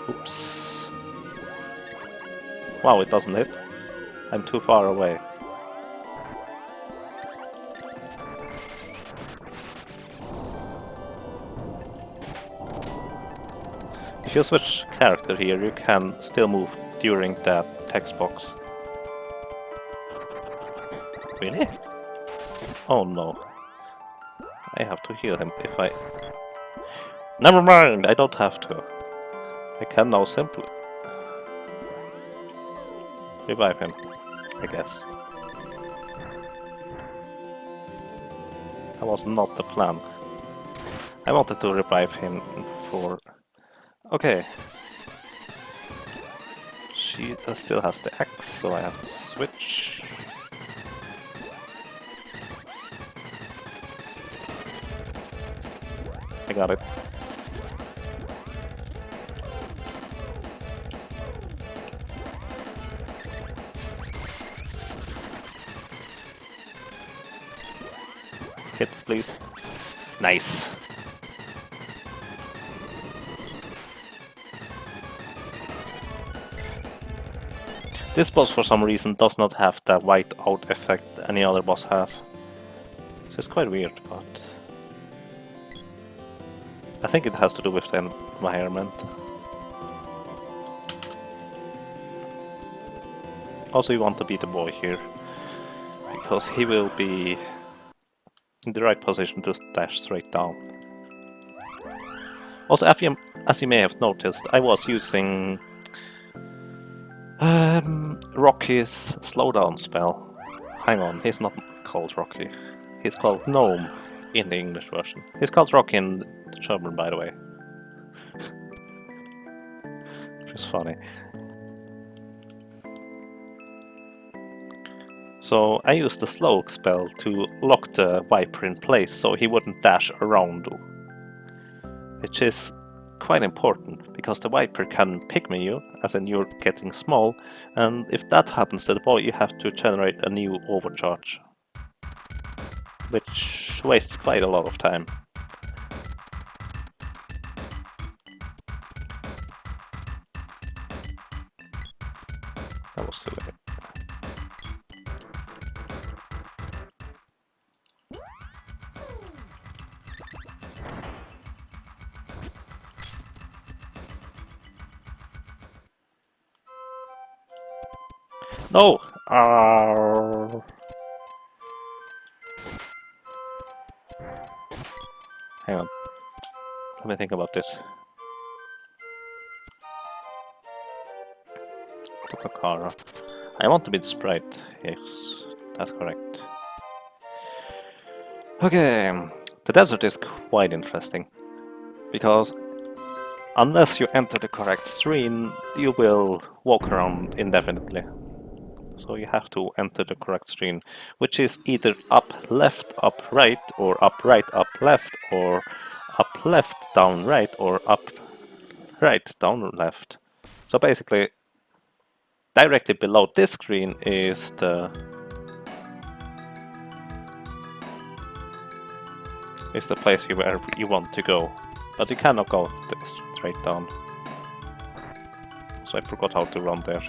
Oops. Wow, it doesn't hit. I'm too far away. If you switch character here, you can still move during that text box. Really? Oh no. I have to heal him if I... Never mind, I don't have to. I can now simply revive him, I guess. That was not the plan. I wanted to revive him for... Okay. She still has the axe, so I have to switch. I got it. Hit, please. Nice. This boss, for some reason, does not have the white out effect any other boss has. So it's quite weird, but... I think it has to do with the environment. Also, you want to beat the boy here, because he will be in the right position to dash straight down. Also, as you may have noticed, I was using Rocky's slowdown spell. Hang on, he's not called Rocky. He's called Gnome in the English version. He's called Rocky in German, by the way. Which is funny. So I used the slow spell to lock the Viper in place so he wouldn't dash around. Which is quite important, because the Viper can pygmy you, as in you're getting small, and if that happens to the boy, you have to generate a new overcharge. Which wastes quite a lot of time. That was silly. No! Hang on. Let me think about this. Tukakara. I want to be the sprite. Yes, that's correct. Okay, the desert is quite interesting. Because unless you enter the correct screen, you will walk around indefinitely. So you have to enter the correct screen, which is either up left up right, or up right up left, or up left down right, or up right down left. So basically, directly below this screen is the place where you want to go, but you cannot go straight down. So I forgot how to run there.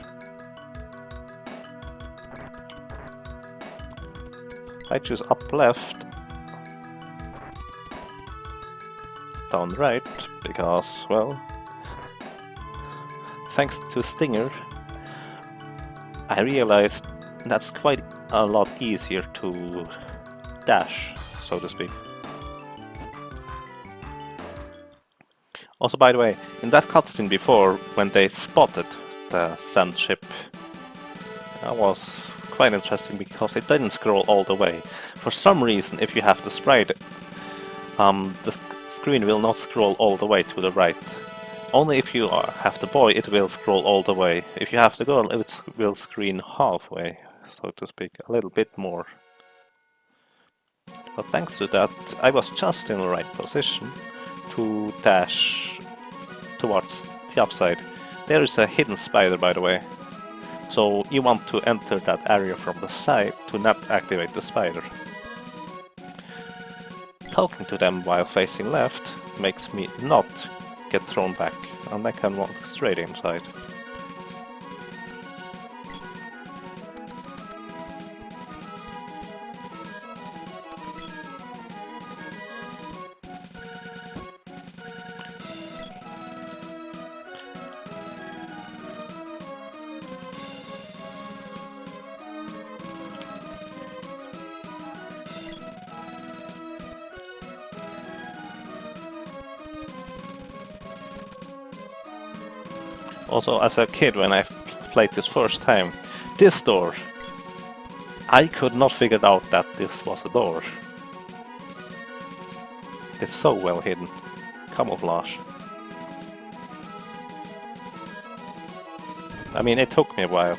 I choose up left, down right, because, well, thanks to Stinger, I realized that's quite a lot easier to dash, so to speak. Also, by the way, in that cutscene before, when they spotted the sand ship, that was quite interesting because it didn't scroll all the way. For some reason, if you have the sprite, the screen will not scroll all the way to the right. Only if you have the boy, it will scroll all the way. If you have the girl, it will screen halfway, so to speak, a little bit more. But thanks to that, I was just in the right position to dash towards the upside. There is a hidden spider, by the way. So you want to enter that area from the side to not activate the spider. Talking to them while facing left makes me not get thrown back, and I can walk straight inside. Also, as a kid, when I played this first time, this door, I could not figure out that this was a door. It's so well hidden. Camouflage. I mean, it took me a while.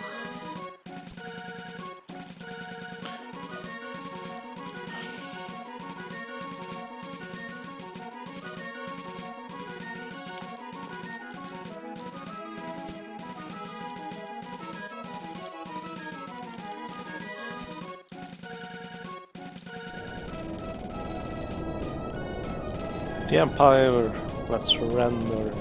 The Empire, let's surrender.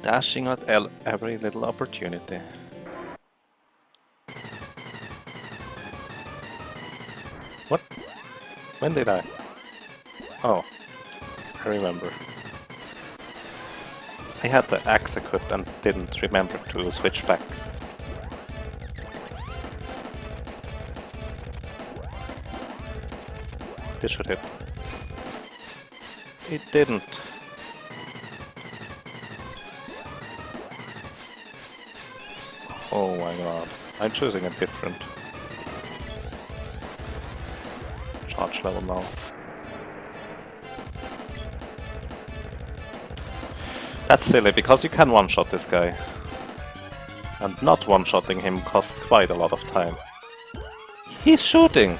Dashing at every little opportunity. What? When did I? Oh, I remember. I had the axe equipped and didn't remember to switch back. This should hit. It didn't. Oh my god. I'm choosing a different charge level now. That's silly, because you can one-shot this guy. And not one-shotting him costs quite a lot of time. He's shooting!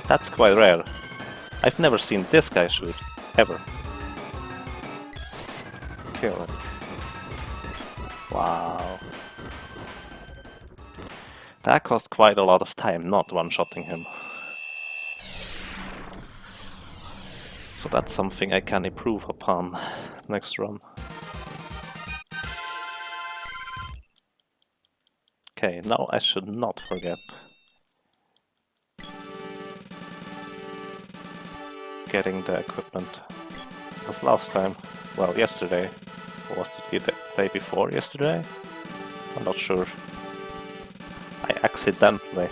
That's quite rare. I've never seen this guy shoot, ever. Kill him. Wow. That cost quite a lot of time not one-shotting him. So that's something I can improve upon next run. Okay, now I should not forget getting the equipment. Because last time, well, yesterday, or was it the day before yesterday? I'm not sure. I accidentally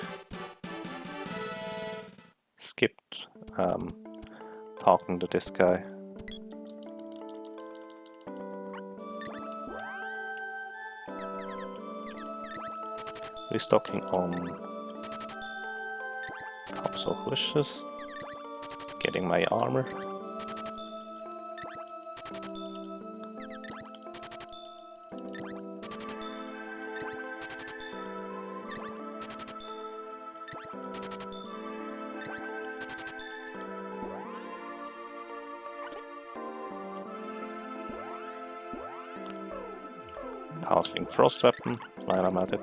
skipped talking to this guy. Restocking on Cups of Wishes. Getting my armor. Casting Frost Weapon while I'm at it.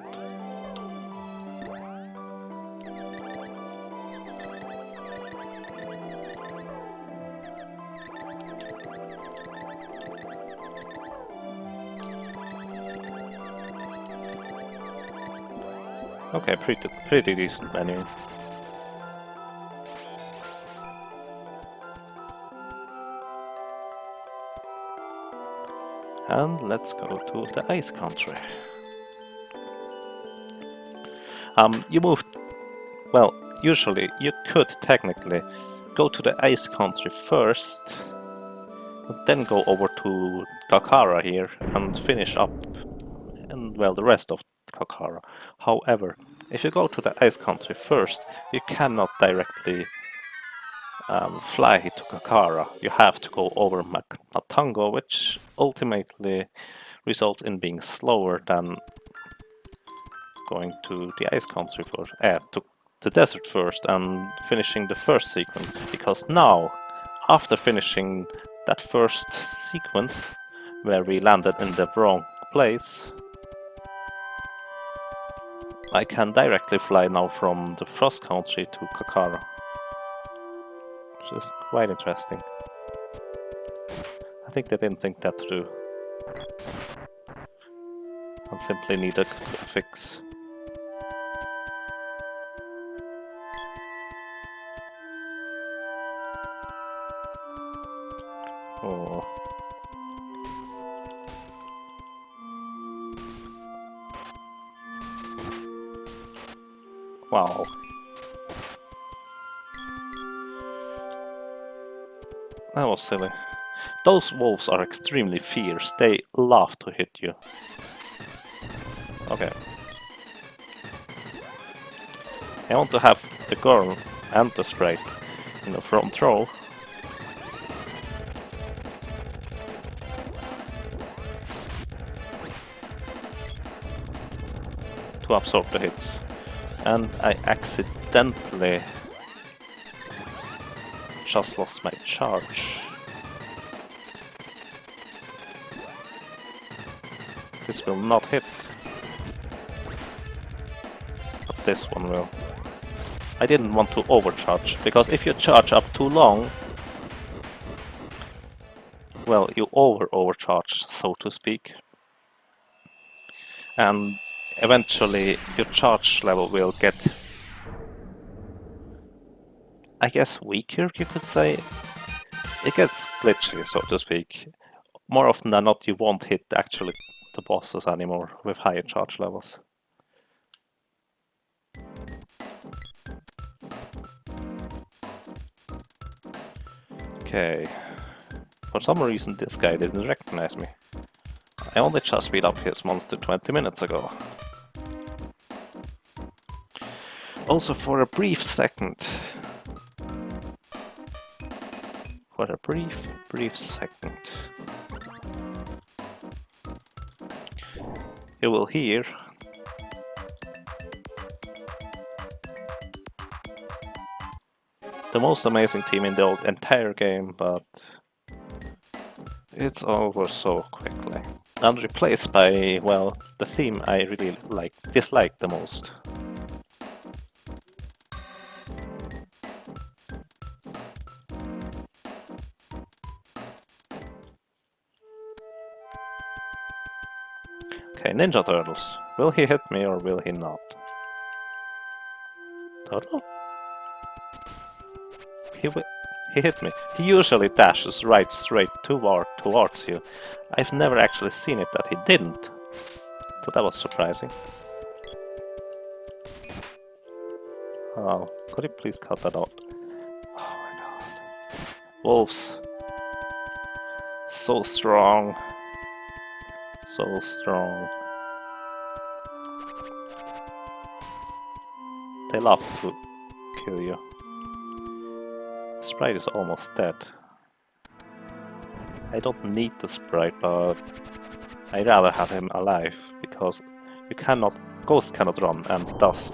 Okay, pretty decent menu. And let's go to the Ice Country. You moved... Well, usually you could technically go to the Ice Country first, and then go over to Kakara here and finish up, and well, the rest of Kakara. However, if you go to the Ice Country first, you cannot directly fly to Kakara. You have to go over Matango, which ultimately results in being slower than going to the Ice Country first, to the desert first and finishing the first sequence. Because now, after finishing that first sequence, where we landed in the wrong place, I can directly fly now from the Frost Country to Kakara. Which is quite interesting. I think they didn't think that through. And simply needed a fix. Oh. Wow. That was silly. Those wolves are extremely fierce. They love to hit you. Okay. I want to have the girl and the sprite in the front row. To absorb the hits. And I accidentally just lost my charge. This will not hit. But this one will. I didn't want to overcharge, because if you charge up too long, well, you overcharge, so to speak. And eventually your charge level will get, I guess, weaker, you could say. It gets glitchy, so to speak. More often than not, you won't hit actually the bosses anymore with higher charge levels. Okay. For some reason this guy didn't recognize me. I only just beat up his monster 20 minutes ago. Also for a brief second. For a brief second. You will hear the most amazing team in the entire game, but it's over so quickly. And replaced by, well, the theme I really dislike the most. Okay, Ninja Turtles. Will he hit me or will he not? Turtle? He hit me. He usually dashes right straight towards you. I've never actually seen it that he didn't. So that was surprising. Oh, could you please cut that out? Oh my god. Wolves. So strong. So strong. They love to kill you. Sprite is almost dead. I don't need the Sprite, but I'd rather have him alive, because Ghost cannot run, and thus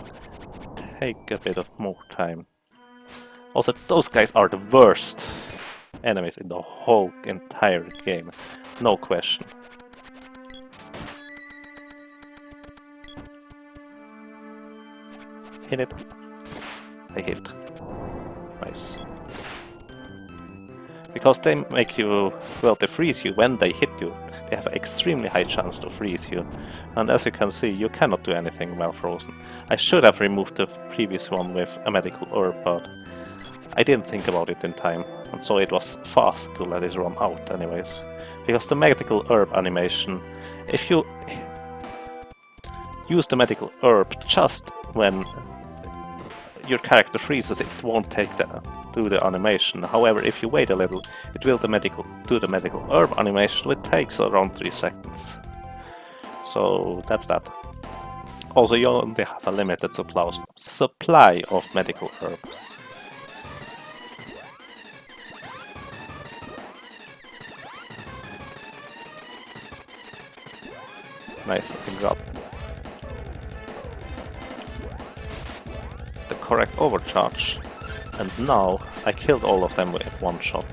take a bit of more time. Also, those guys are the worst enemies in the whole entire game, no question. Hit it. I hit it. Nice. Because they make you, well, they freeze you when they hit you. They have an extremely high chance to freeze you. And as you can see, you cannot do anything while frozen. I should have removed the previous one with a medical herb, but I didn't think about it in time. And so it was fast to let it run out anyways. Because the medical herb animation, if you use the medical herb just when your character freezes, it won't do the animation. However, if you wait a little, it will do the medical herb animation, which takes around 3 seconds. So that's that. Also, you only have a limited supply of medical herbs. Nice, I grab the correct overcharge, and now I killed all of them with one shot.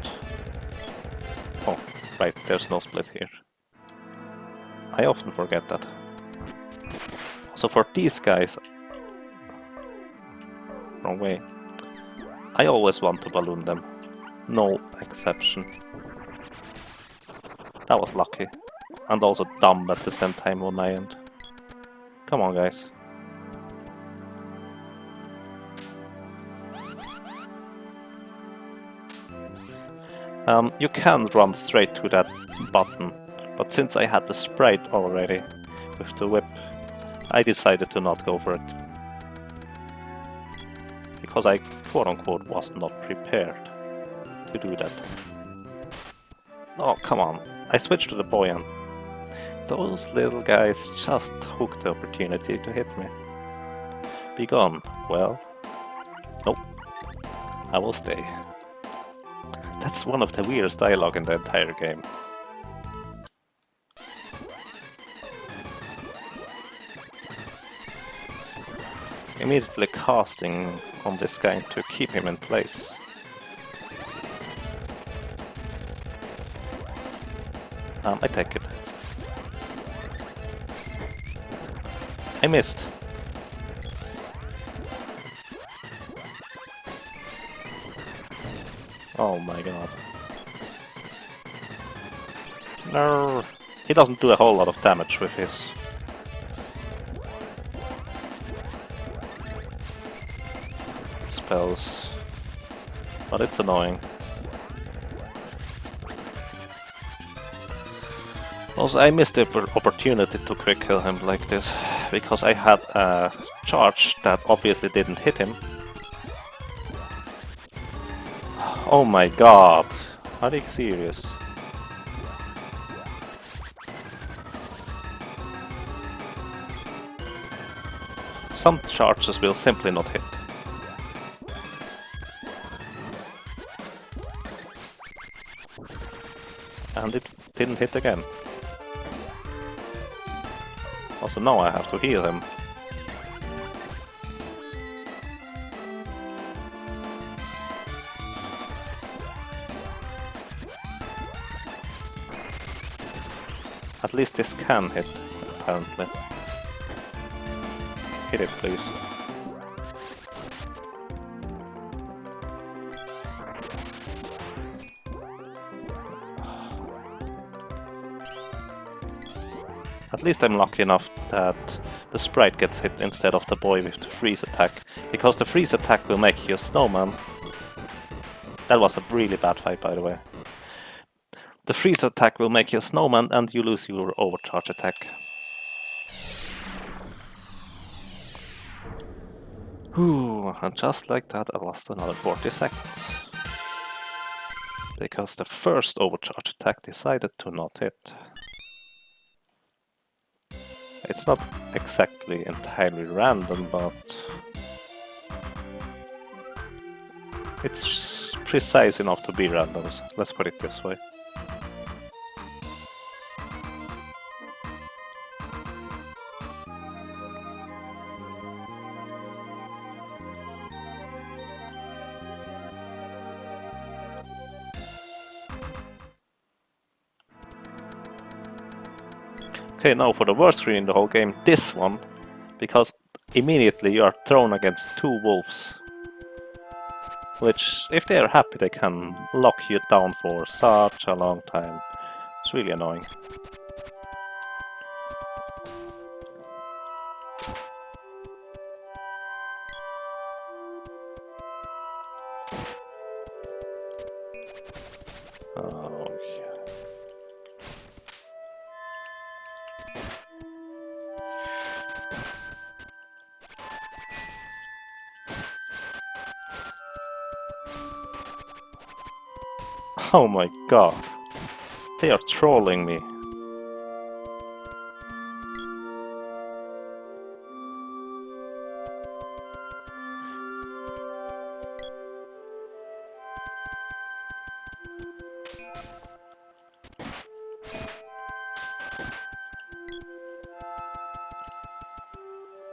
Oh, right, there's no split here. I often forget that. So for these guys... Wrong way. I always want to balloon them. No exception. That was lucky. And also dumb at the same time on my end. Come on, guys. You can run straight to that button, but since I had the sprite already with the whip, I decided to not go for it. because I quote-unquote was not prepared to do that. Oh, come on. I switched to the boy and those little guys just took the opportunity to hit me. Be gone. Well, nope. I will stay. That's one of the weirdest dialogue in the entire game. Immediately casting on this guy to keep him in place. I take it. I missed. Oh my god. No, he doesn't do a whole lot of damage with his. Spells. But it's annoying. Also, I missed the opportunity to quick kill him like this, because I had a charge that obviously didn't hit him. Oh my god, are you serious? Some charges will simply not hit. And it didn't hit again. Also now I have to heal him. At least this can hit, apparently. Hit it, please. At least I'm lucky enough that the sprite gets hit instead of the boy with the freeze attack, because the freeze attack will make you a snowman. That was a really bad fight, by the way. The freeze attack will make you a snowman and you lose your overcharge attack. Whew, and just like that I lost another 40 seconds. Because the first overcharge attack decided to not hit. It's not exactly entirely random, but it's precise enough to be random, let's put it this way. Okay, now for the worst screen in the whole game, this one, because immediately you are thrown against two wolves. Which, if they are happy, they can lock you down for such a long time. It's really annoying. Oh, yeah. Oh my god. They are trolling me.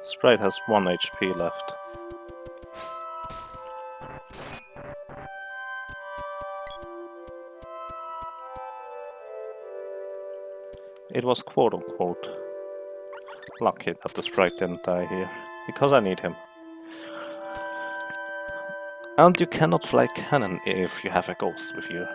Sprite has 1 HP left. It was quote-unquote lucky that the sprite didn't die here, because I need him. And you cannot fly cannon if you have a ghost with you.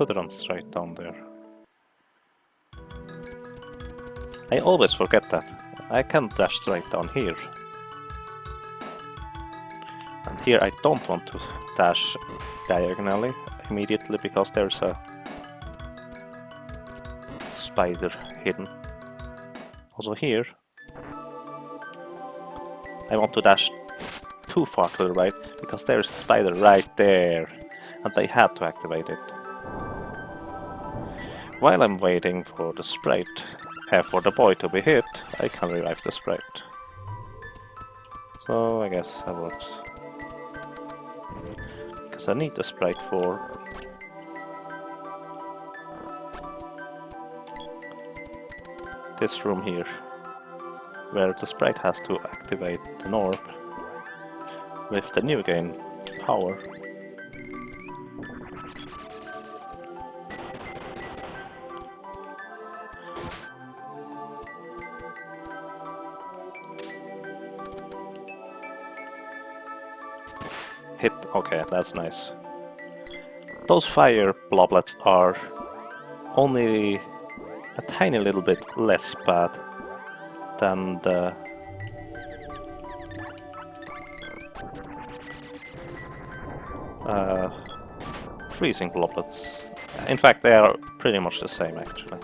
put it on straight down there. I always forget that. I can't dash straight down here. And here I don't want to dash diagonally immediately because there's a spider hidden. Also here, I want to dash too far to the right because there's a spider right there and I had to activate it. While I'm waiting for the sprite, for the boy to be hit, I can revive the sprite. So I guess that works. Because I need the sprite for this room here, where the sprite has to activate the orb with the new game power. Hit, okay, that's nice. Those fire bloblets are only a tiny little bit less bad than the freezing bloblets. In fact, they are pretty much the same actually.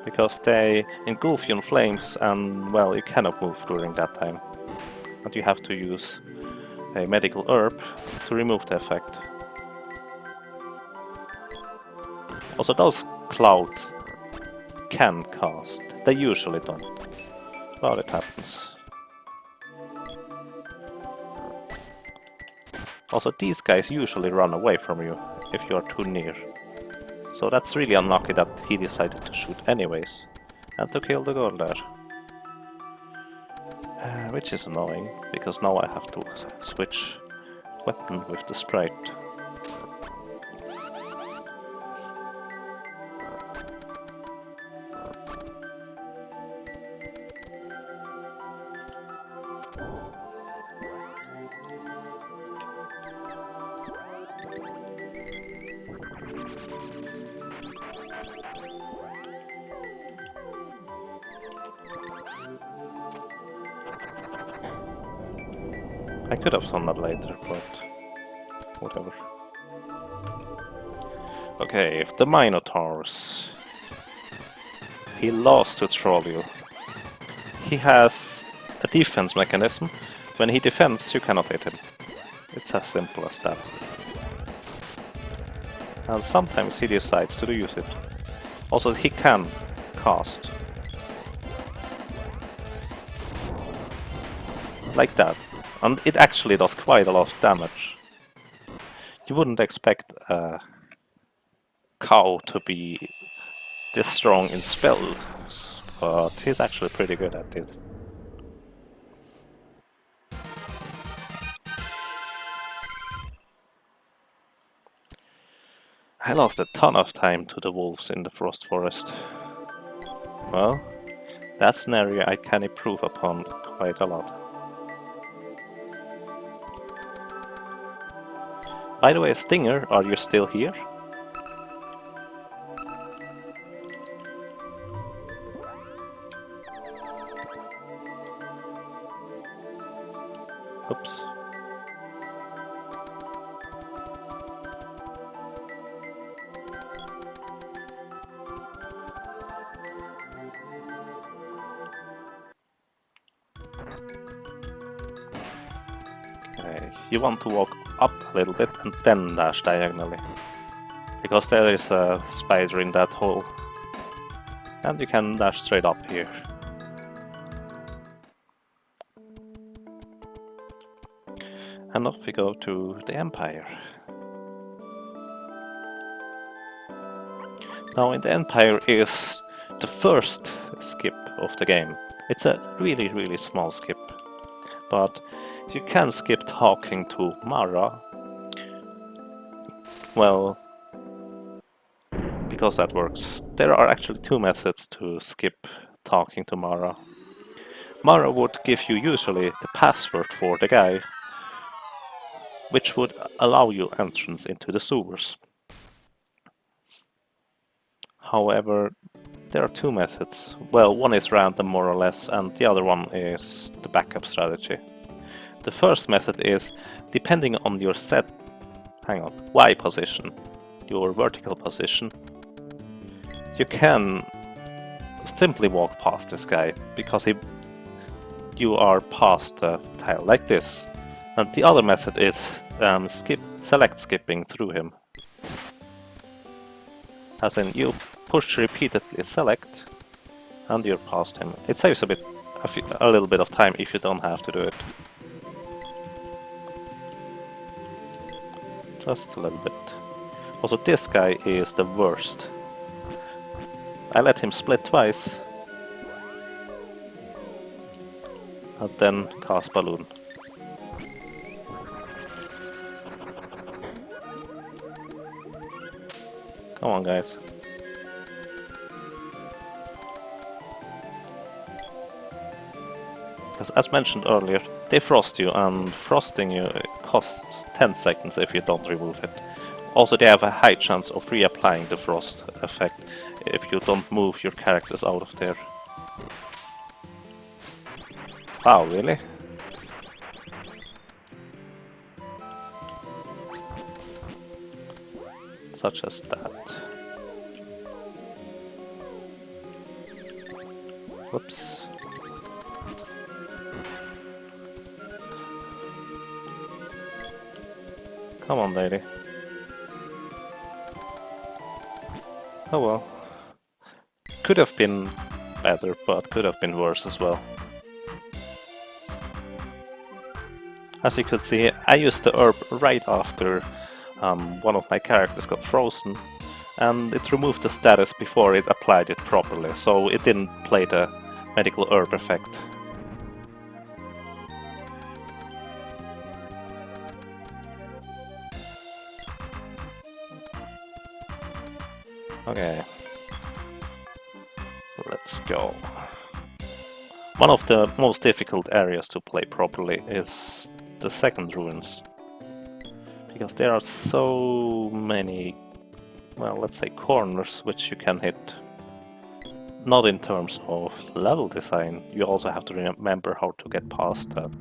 Because they engulf you in flames and, well, you cannot move during that time. And you have to use a medical herb to remove the effect. Also, those clouds can cast. They usually don't. But it happens. Also, these guys usually run away from you if you are too near. So that's really unlucky that he decided to shoot anyways, and to kill the girl there. Which is annoying, because now I have to switch weapon with the sprite. I could have done that later, but whatever. Okay, if the Minotaurs. He loves to troll you. He has a defense mechanism. When he defends, you cannot hit him. It's as simple as that. And sometimes he decides to use it. Also, he can cast. Like that. And it actually does quite a lot of damage. You wouldn't expect a cow to be this strong in spells, but he's actually pretty good at it. I lost a ton of time to the wolves in the Frost Forest. Well, that's an area I can improve upon quite a lot. By the way, Stinger, are you still here? Oops. Okay, you want to walk up a little bit and then dash diagonally. Because there is a spider in that hole. And you can dash straight up here. And off we go to the Empire. Now in the Empire is the first skip of the game. It's a really small skip. But you can skip talking to Mara. Well, because that works. There are actually two methods to skip talking to Mara. Mara would give you usually the password for the guy, which would allow you entrance into the sewers. However, there are two methods. Well, one is random more or less, and the other one is the backup strategy. The first method is, depending on your Y position, your vertical position, you can simply walk past this guy, because you are past the tile like this. And the other method is select skipping through him. As in, you push repeatedly select, and you're past him. It saves a little bit of time if you don't have to do it. Just a little bit. Also, this guy is the worst. I let him split twice, and then cast balloon. Come on, guys. Because as mentioned earlier, they frost you, and frosting you costs 10 seconds if you don't remove it. Also, they have a high chance of reapplying the frost effect if you don't move your characters out of there. Wow, really? Such as that. Whoops. Come on, lady. Oh well. Could have been better, but could have been worse as well. As you could see, I used the herb right after one of my characters got frozen, and it removed the status before it applied it properly, so it didn't play the medical herb effect. Okay, let's go. One of the most difficult areas to play properly is the second ruins, because there are so many, well, let's say corners which you can hit. Not in terms of level design, you also have to remember how to get past that,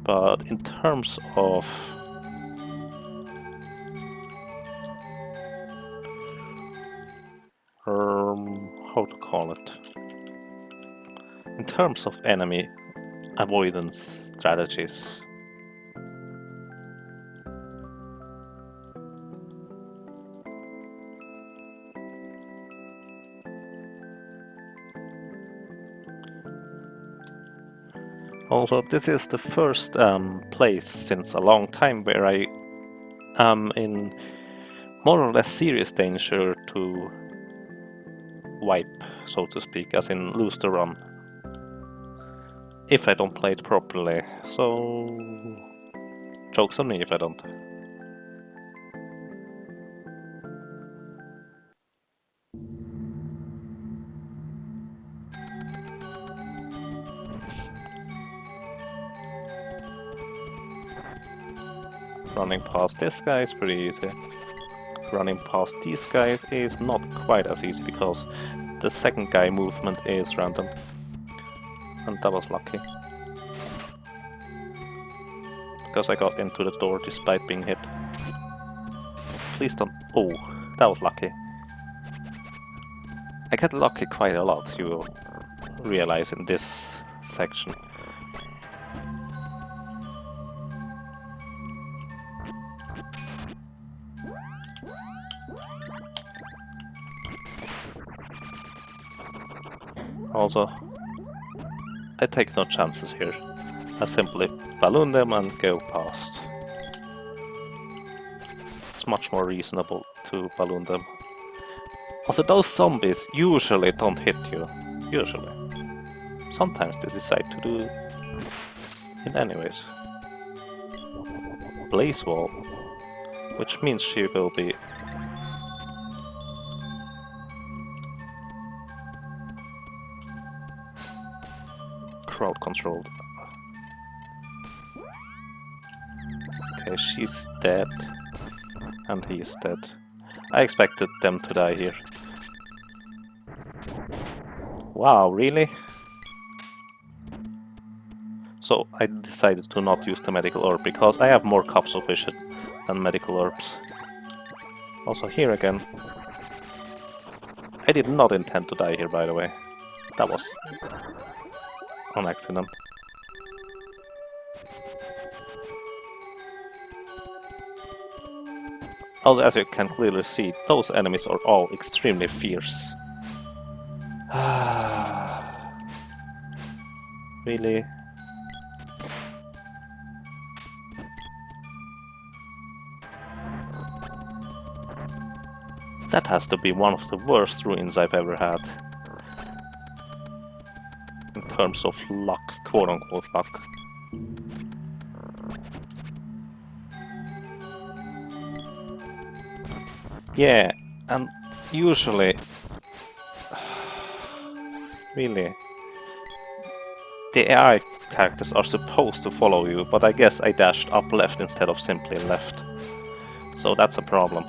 but in terms of how to call it? In terms of enemy avoidance strategies. Also, this is the first place since a long time where I am in more or less serious danger to wipe, so to speak, as in lose the run, if I don't play it properly, so joke's on me if I don't. Running past this guy is pretty easy. Running past these guys is not quite as easy because the second guy movement is random. And that was lucky. Because I got into the door despite being hit. Please don't... Oh, that was lucky. I get lucky quite a lot, you will realize in this section. Also, I take no chances here. I simply balloon them and go past. It's much more reasonable to balloon them. Also, those zombies usually don't hit you. Usually. Sometimes they decide to do it anyways. Blaze wall, which means she will be crowd controlled. Okay, she's dead. And he is dead. I expected them to die here. Wow, really? So I decided to not use the medical herb because I have more cups of vision than medical herbs. Also here again. I did not intend to die here, by the way. That was an accident. Also, as you can clearly see, those enemies are all extremely fierce. Really? That has to be one of the worst ruins I've ever had. In terms of luck, quote-unquote luck. Yeah, and usually... Really? The AI characters are supposed to follow you, but I guess I dashed up left instead of simply left. So that's a problem.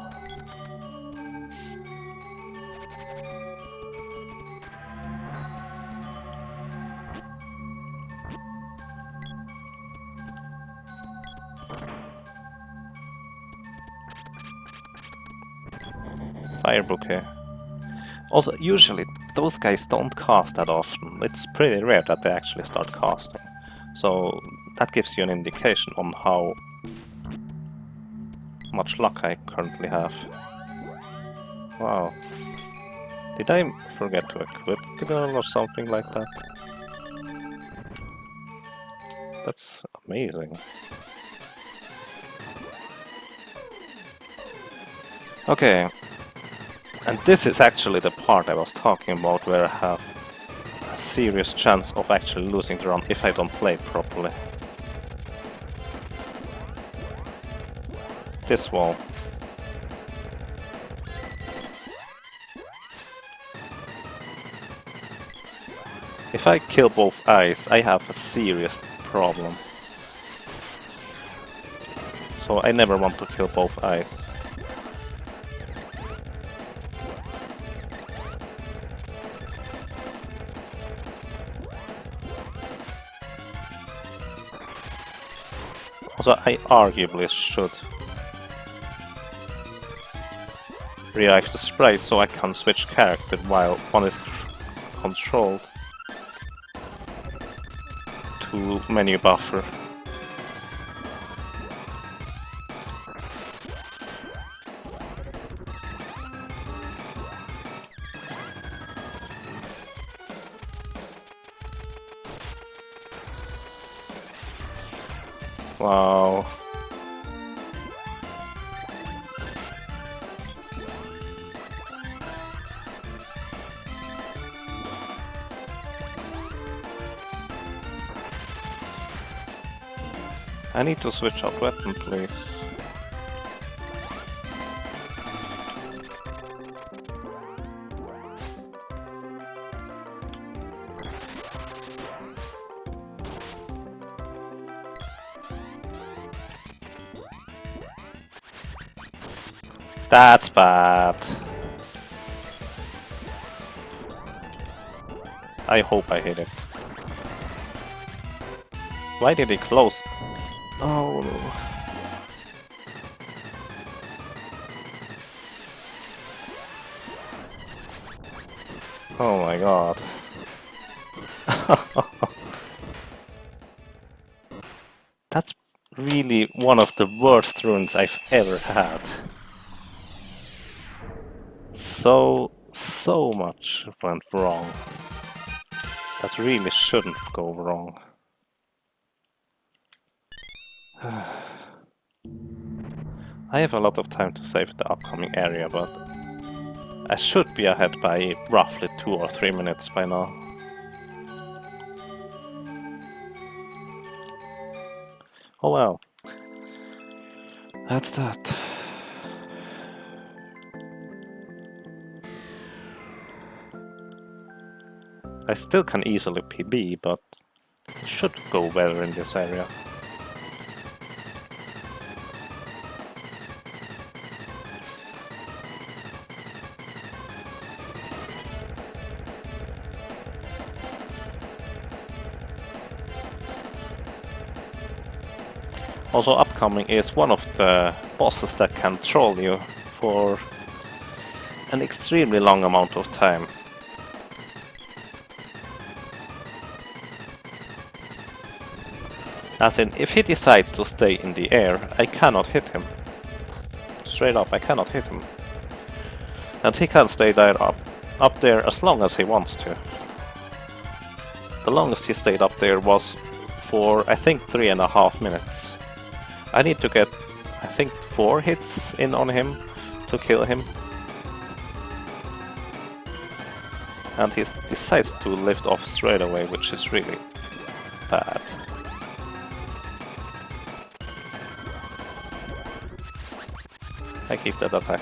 Fire bouquet. Also, usually those guys don't cast that often. It's pretty rare that they actually start casting. So that gives you an indication on how much luck I currently have. Wow. Did I forget to equip the girl or something like that? That's amazing. Okay. And this is actually the part I was talking about where I have a serious chance of actually losing the run if I don't play it properly. This wall. If I kill both eyes, I have a serious problem. So I never want to kill both eyes. Also, I arguably should revive the sprite so I can switch character while one is controlled to menu buffer. Wow. I need to switch out weapon, please. That's bad. I hope I hit it. Why did he close? Oh. Oh my god. That's really one of the worst runs I've ever had. So much went wrong. That really shouldn't go wrong. I have a lot of time to save the upcoming area, but I should be ahead by roughly 2 or 3 minutes by now. Oh well. That's that. I still can easily PB, but should go better in this area. Also upcoming is one of the bosses that can troll you for an extremely long amount of time. As in, if he decides to stay in the air, I cannot hit him. Straight up, I cannot hit him. And he can stay there up there as long as he wants to. The longest he stayed up there was for, I think, 3.5 minutes. I need to get, I think, 4 hits in on him to kill him. And he decides to lift off straight away, which is really bad. I keep that attack.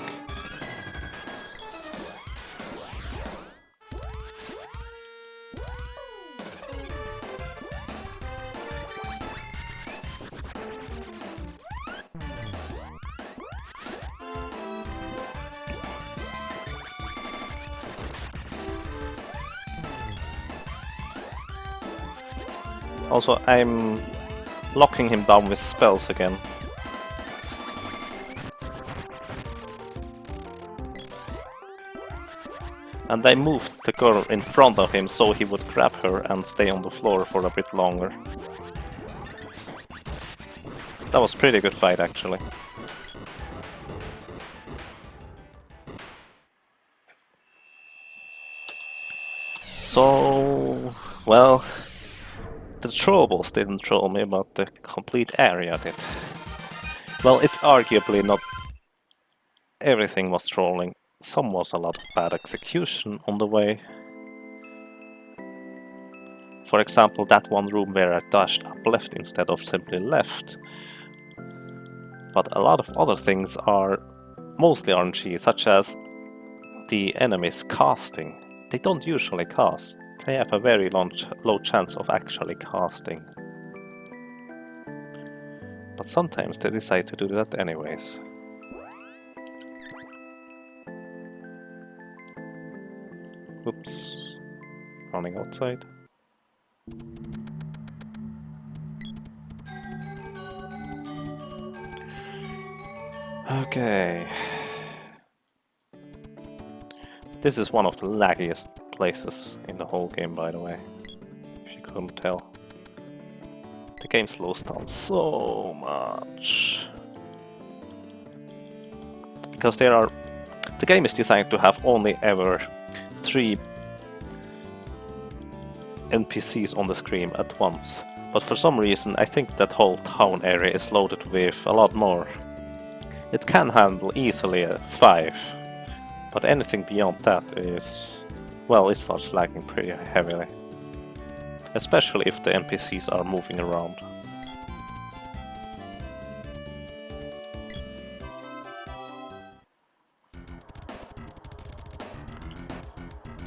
Also, I'm locking him down with spells again. And I moved the girl in front of him so he would grab her and stay on the floor for a bit longer. That was a pretty good fight, actually. So, well, the trolls didn't troll me, but the complete area did. Well, it's arguably not everything was trolling. Some was a lot of bad execution on the way. For example, that one room where I dashed up left instead of simply left. But a lot of other things are mostly RNG, such as the enemies casting. They don't usually cast. They have a very low chance of actually casting. But sometimes they decide to do that anyways. Oops. Running outside. Okay. This is one of the laggiest places in the whole game, by the way, if you couldn't tell. The game slows down so much. Because the game is designed to have only ever 3 NPCs on the screen at once. But for some reason I think that whole town area is loaded with a lot more. It can handle easily a 5, but anything beyond that is, well, it starts lagging pretty heavily. Especially if the NPCs are moving around.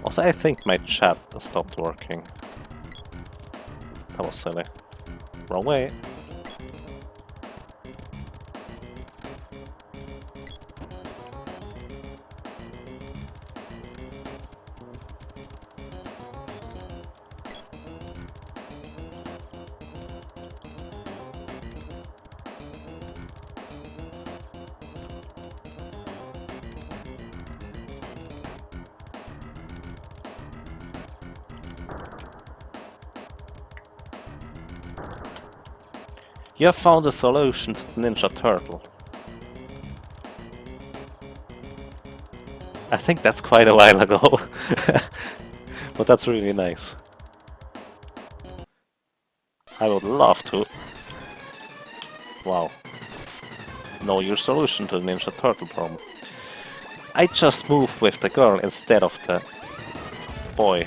Also, I think my chat stopped working. That was silly. Wrong way. You have found a solution to the Ninja Turtle. I think that's quite a while ago. But that's really nice. I would love to. Wow. Know your solution to the Ninja Turtle problem. I just move with the girl instead of the boy.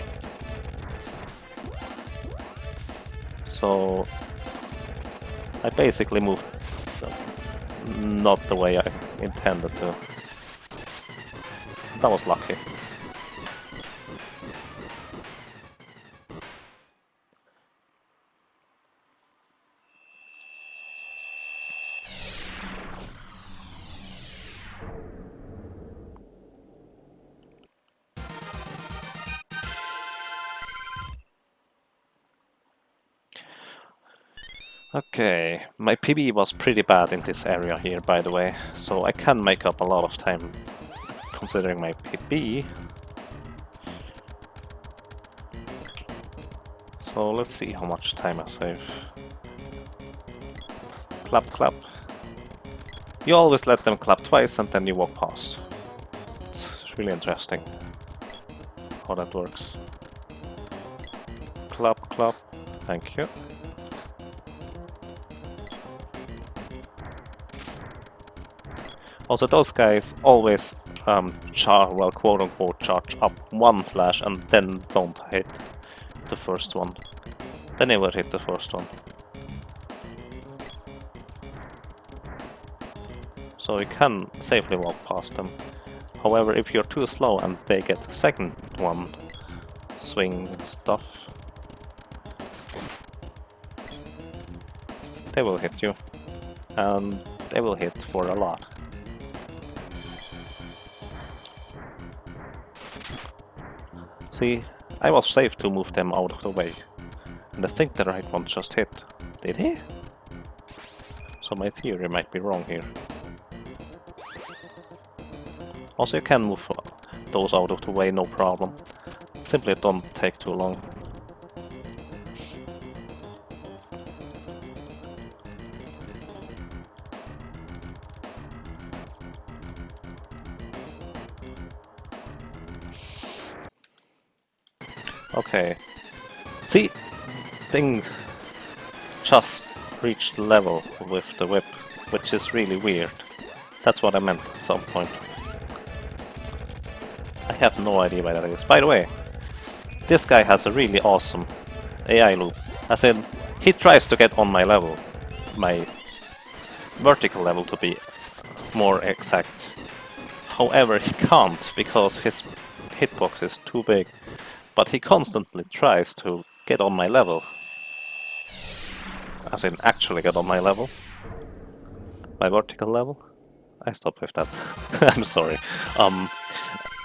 So I basically moved not the way I intended to. That was lucky. Okay, my PB was pretty bad in this area here, by the way, so I can make up a lot of time considering my PB. So let's see how much time I save. Clap, clap. You always let them clap twice and then you walk past. It's really interesting how that works. Clap, clap. Thank you. Also, those guys always quote-unquote charge up one flash and then don't hit the first one. They never hit the first one. So you can safely walk past them. However, if you're too slow and they get the second one swing stuff, they will hit you. And they will hit for a lot. See, I was safe to move them out of the way. And I think the right one just hit. Did he? So my theory might be wrong here. Also, you can move those out of the way, no problem. Simply don't take too long. Okay. See? Thing just reached level with the whip, which is really weird. That's what I meant at some point. I have no idea why that is. By the way, this guy has a really awesome AI loop. As in, he tries to get on my level. My vertical level to be more exact. However, he can't because his hitbox is too big. But he constantly tries to get on my level. As in, actually get on my level. My vertical level. I stopped with that. I'm sorry.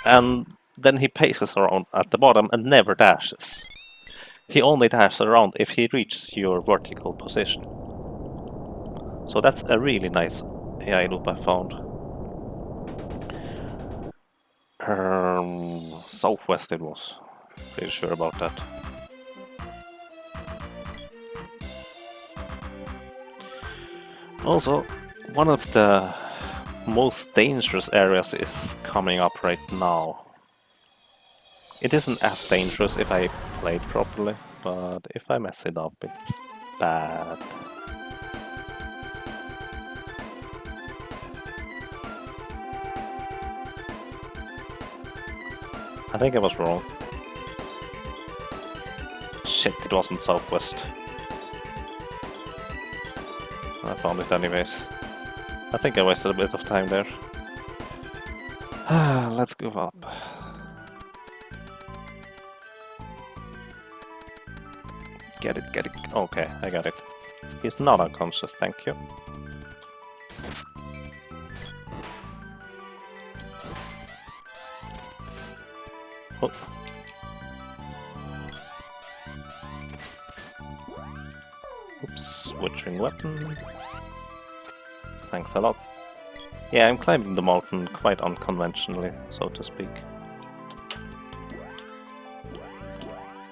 And then he paces around at the bottom and never dashes. He only dashes around if he reaches your vertical position. So that's a really nice AI loop I found. Southwest it was. Pretty sure about that. Also, one of the most dangerous areas is coming up right now. It isn't as dangerous if I play it properly, but if I mess it up, it's bad. I think I was wrong. Shit, it wasn't Southwest. I found it anyways. I think I wasted a bit of time there. Let's go up. Get it, get it. Okay, I got it. He's not unconscious, thank you. Oh. Oops, switching weapon. Thanks a lot. Yeah, I'm climbing the mountain quite unconventionally, so to speak.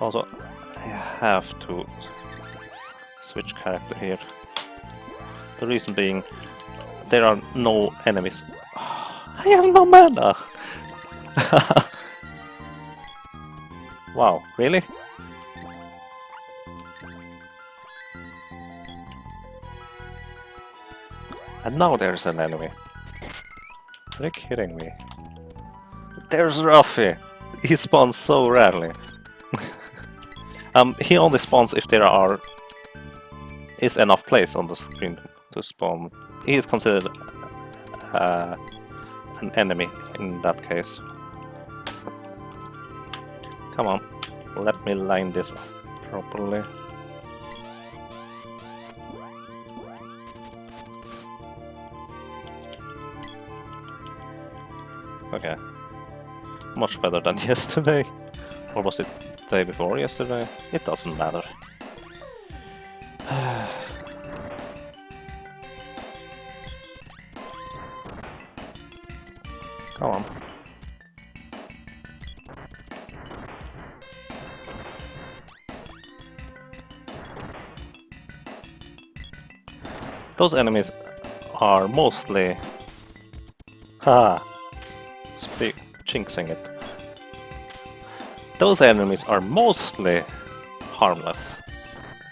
Also, I have to switch character here. The reason being, there are no enemies. I have no mana! Wow, really? And now there's an enemy. Are you kidding me? There's Ruffy! He spawns so rarely. He only spawns if there is enough place on the screen to spawn. He is considered an enemy in that case. Come on, let me line this up properly. Okay. Much better than yesterday. Or was it the day before yesterday? It doesn't matter. Come on. Those enemies are mostly... Haha! Jinxing it. Those enemies are mostly harmless.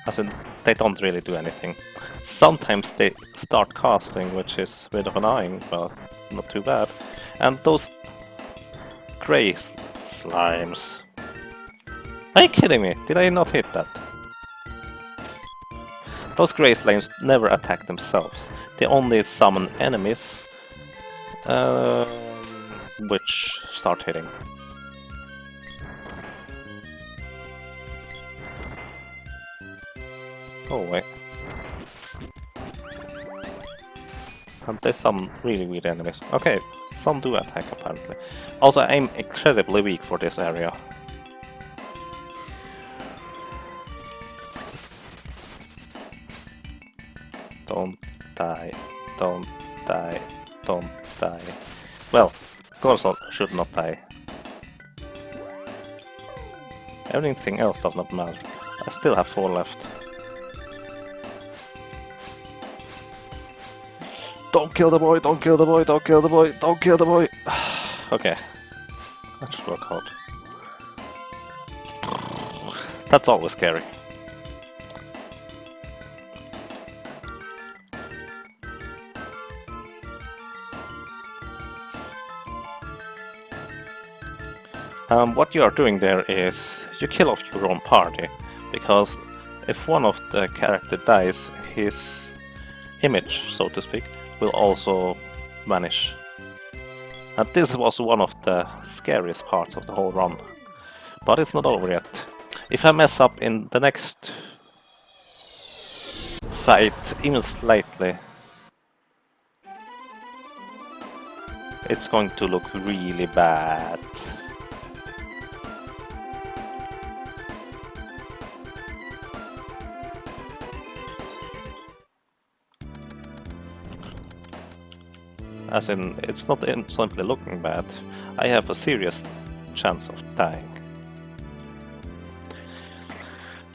As in, they don't really do anything. Sometimes they start casting, which is a bit of annoying, but not too bad. And those grey slimes. Are you kidding me? Did I not hit that? Those grey slimes never attack themselves. They only summon enemies, which start hitting. Oh wait. And there's some really weird enemies. Okay, some do attack apparently. Also, I'm incredibly weak for this area. Don't die, don't die, don't die. Well, Corso should not die. Everything else does not matter. I still have 4 left. Don't kill the boy, don't kill the boy, don't kill the boy, don't kill the boy! Okay. That should work out. That's always scary. What you are doing there is you kill off your own party, because if one of the character dies, his image, so to speak, will also vanish. And this was one of the scariest parts of the whole run. But it's not over yet. If I mess up in the next fight, even slightly, it's going to look really bad. As in, it's not simply looking bad. I have a serious chance of dying.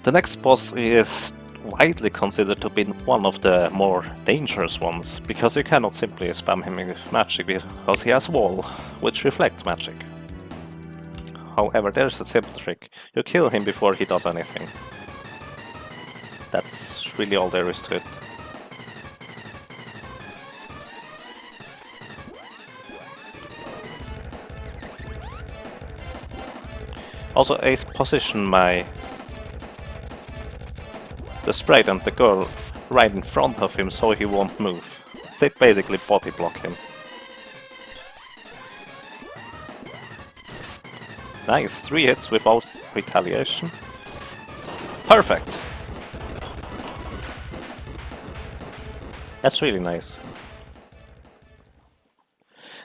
The next boss is widely considered to be one of the more dangerous ones, because you cannot simply spam him with magic because he has wall, which reflects magic. However, there's a simple trick. You kill him before he does anything. That's really all there is to it. Also, I position the sprite and the girl right in front of him so he won't move. They basically body block him. Nice, 3 hits without retaliation. Perfect! That's really nice.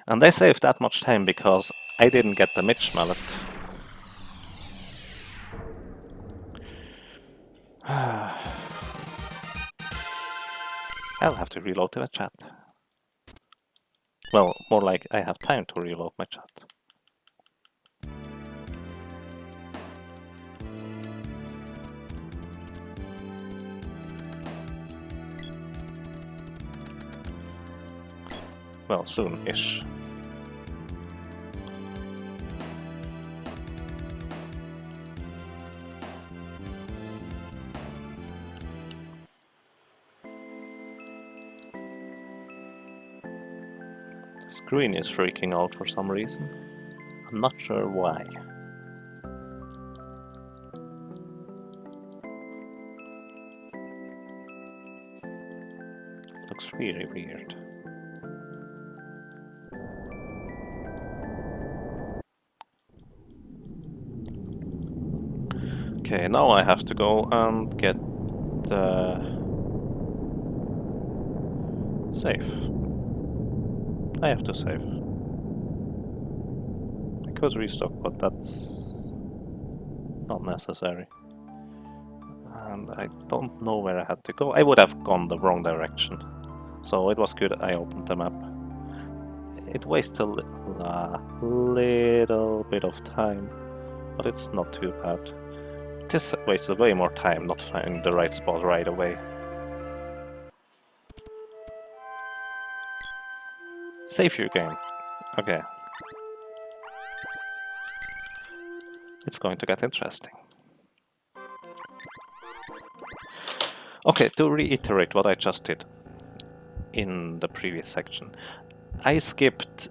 And I saved that much time because I didn't get the Mitch mallet. I'll have to reload the chat. Well, more like I have time to reload my chat. Well, soon-ish. The screen is freaking out for some reason. I'm not sure why. Looks really weird. Okay, now I have to go and get the save. I have to save. I could restock, but that's not necessary. And I don't know where I had to go. I would have gone the wrong direction. So it was good I opened the map. It wastes a little bit of time, but it's not too bad. This wastes way more time not finding the right spot right away. Save your game. Okay. It's going to get interesting. Okay, to reiterate what I just did in the previous section. I skipped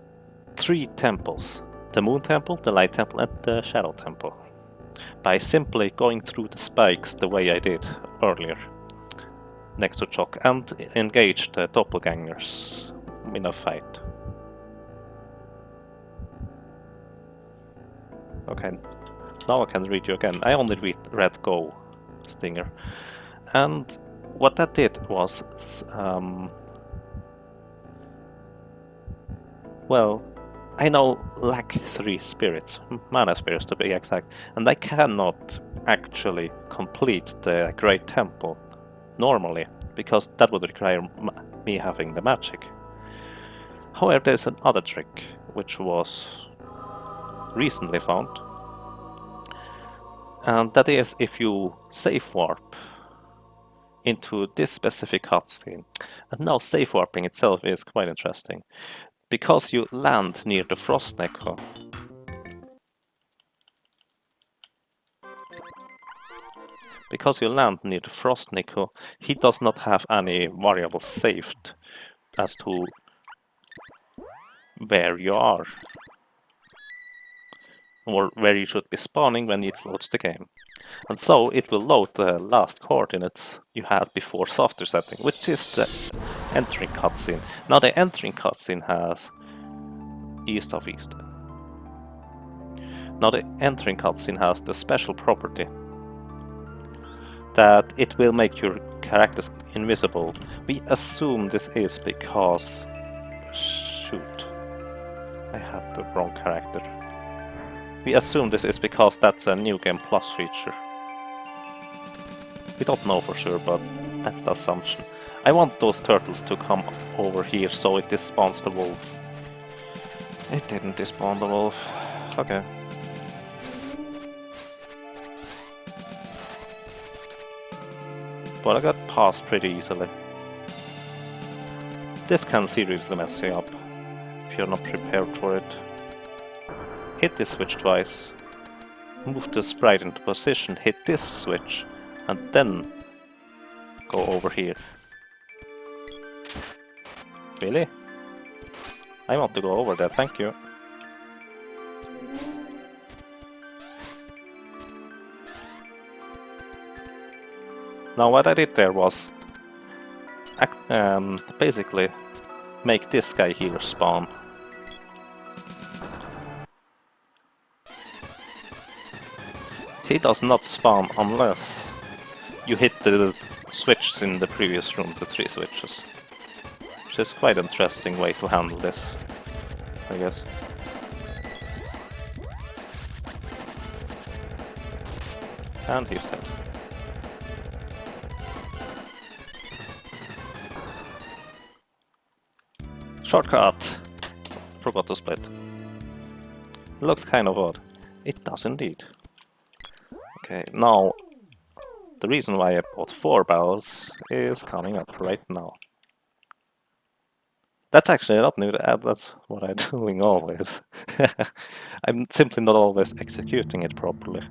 3 temples. The Moon Temple, the Light Temple and the Shadow Temple. By simply going through the spikes the way I did earlier. Next to Choc and engage the doppelgangers in a fight. Okay, now I can read you again. I only read Go, Stinger. And what that did was, well, I now lack 3 spirits, mana spirits to be exact, and I cannot actually complete the Great Temple normally, because that would require me having the magic. However, there's another trick, which was recently found, and that is if you safe warp into this specific cutscene. And now safe warping itself is quite interesting, because you land near the Frost Neko. Because you land near the Frost Neko, he does not have any variables saved as to where you are, or where you should be spawning when it loads the game. And so it will load the last coordinates you had before soft resetting, which is the entering cutscene. Now the entering cutscene has east of east. Now the entering cutscene has the special property that it will make your characters invisible. We assume this is because... shoot. I had the wrong character. We assume this is because that's a New Game Plus feature. We don't know for sure, but that's the assumption. I want those turtles to come over here so it despawns the wolf. It didn't despawn the wolf. Okay. But I got past pretty easily. This can seriously mess you up if you're not prepared for it. Hit this switch twice, move the sprite into position, hit this switch, and then go over here. Really? I want to go over there, thank you. Now what I did there was basically make this guy here spawn. He does not spawn unless you hit the switches in the previous room, the 3 switches. Which is quite an interesting way to handle this, I guess. And he's dead. Shortcut! Forgot to split. It looks kind of odd. It does indeed. Okay, now the reason why I bought 4 barrels is coming up right now. That's actually not new to add, that's what I'm doing always. I'm simply not always executing it properly.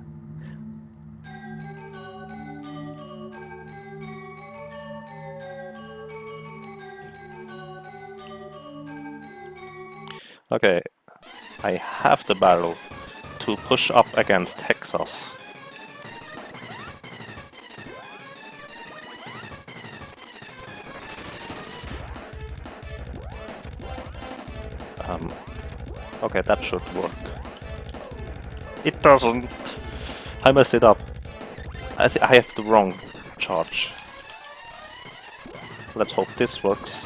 Okay, I have the barrel to push up against Hexas. Okay, that should work. It doesn't! I messed it up. I have the wrong charge. Let's hope this works.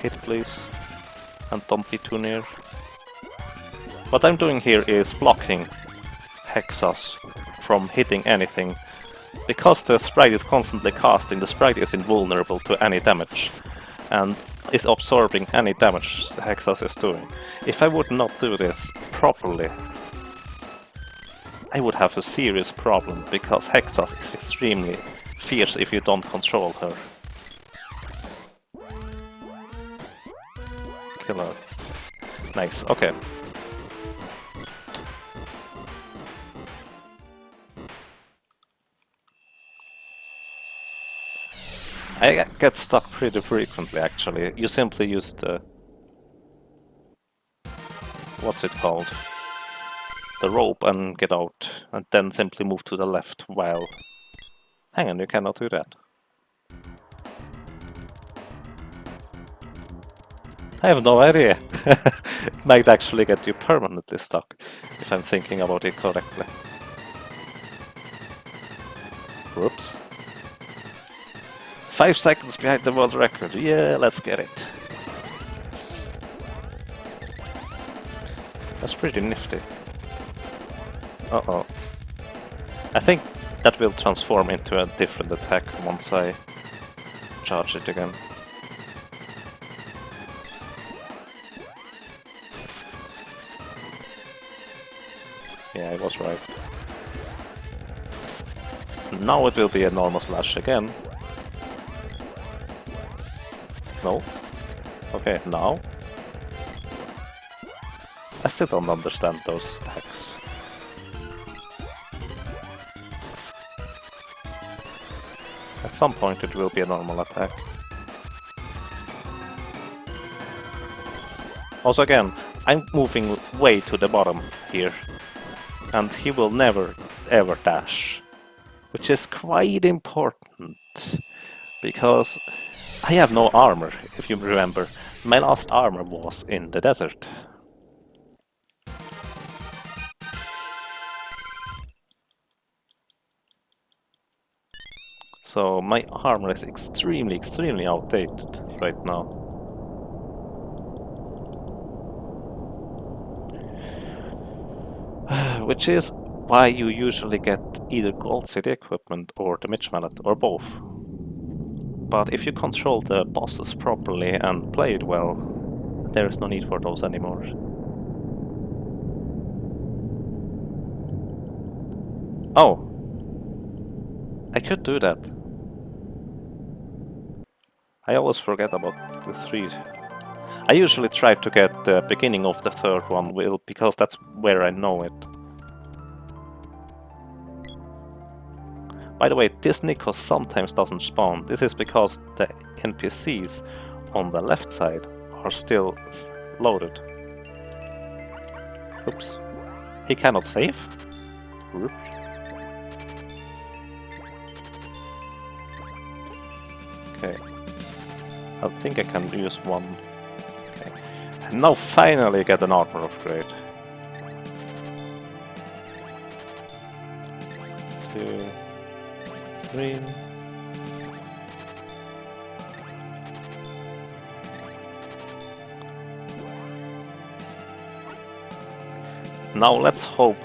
Hit, please. And don't be too near. What I'm doing here is blocking Hexas from hitting anything. Because the sprite is constantly casting, the sprite is invulnerable to any damage. And is absorbing any damage the Hexas is doing. If I would not do this properly, I would have a serious problem, because Hexas is extremely fierce if you don't control her. Kill her. Nice, okay. I get stuck pretty frequently, actually. You simply use the... what's it called? The rope and get out, and then simply move to the left while... Hang on, you cannot do that. I have no idea. It might actually get you permanently stuck, if I'm thinking about it correctly. Whoops. 5 seconds behind the world record. Yeah, let's get it. That's pretty nifty. Uh-oh. I think that will transform into a different attack once I charge it again. Yeah, I was right. Now it will be a normal slash again. No? Okay, now? I still don't understand those attacks. At some point it will be a normal attack. Also again, I'm moving way to the bottom here. And he will never ever dash. Which is quite important. Because I have no armor, if you remember. My last armor was in the desert. So my armor is extremely outdated right now. Which is why you usually get either Gold City equipment or the Mitch Mallet, or both. But if you control the bosses properly and play it well, there is no need for those anymore. Oh! I could do that. I always forget about the 3. I usually try to get the beginning of the 3rd one, because that's where I know it. By the way, this Nikos sometimes doesn't spawn. This is because the NPCs on the left side are still loaded. Oops. He cannot save? Oops. Okay. I think I can use one. Okay. And now finally get an armor upgrade. 2, 3. Now let's hope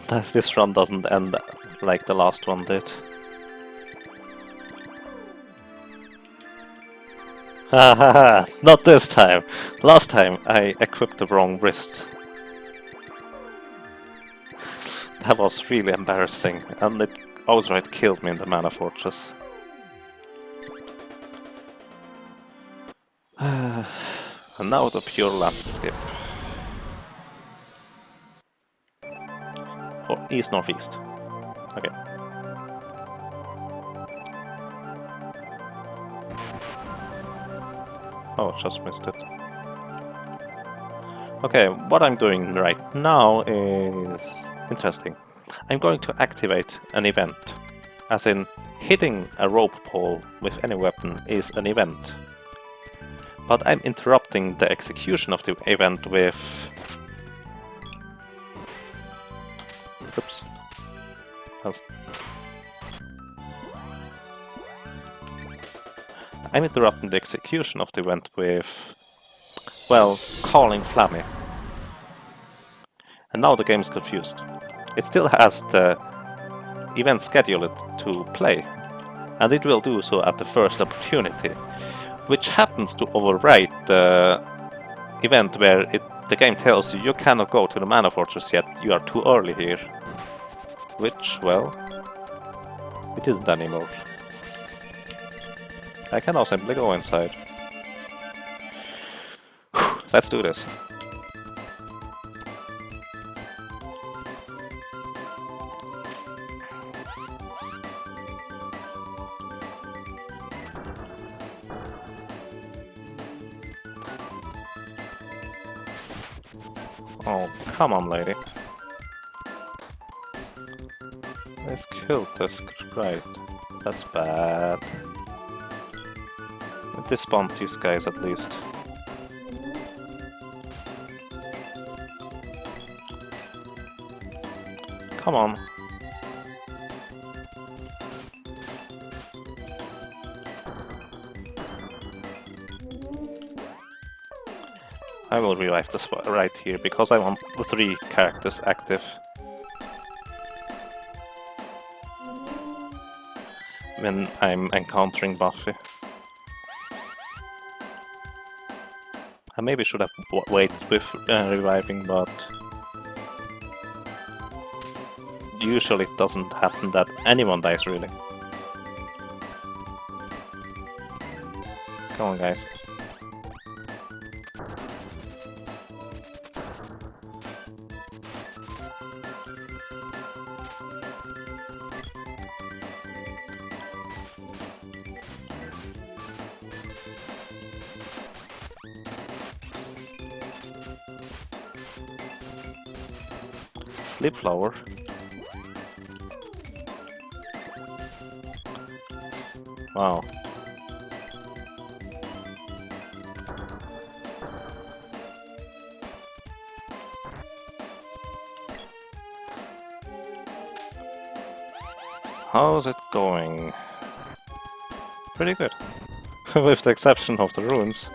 that this run doesn't end like the last one did. Hahaha, not this time! Last time I equipped the wrong wrist. That was really embarrassing, and it outright killed me in the Mana Fortress. And now the pure landscape. Or east northeast. Okay. Oh, just missed it. Okay, what I'm doing right now is interesting. I'm going to activate an event. As in, hitting a rope pole with any weapon is an event. But I'm interrupting the execution of the event with... Oops. I'm interrupting the execution of the event with well, calling Flammy. And now the game's confused. It still has the event scheduled to play, and it will do so at the first opportunity, which happens to overwrite the event where the game tells you cannot go to the Mana Fortress yet, you are too early here. Which, well, it isn't anymore. I can now simply go inside. Let's do this. Oh, come on, lady. Let's kill this, right. That's bad. Disbomb these guys at least. Come on. I will revive this right here, because I want the 3 characters active. When I'm encountering Buffy. I maybe should have waited with reviving, but usually it doesn't happen that anyone dies, really. Come on, guys. Sleep flower. Wow. How's it going? Pretty good. With the exception of the ruins.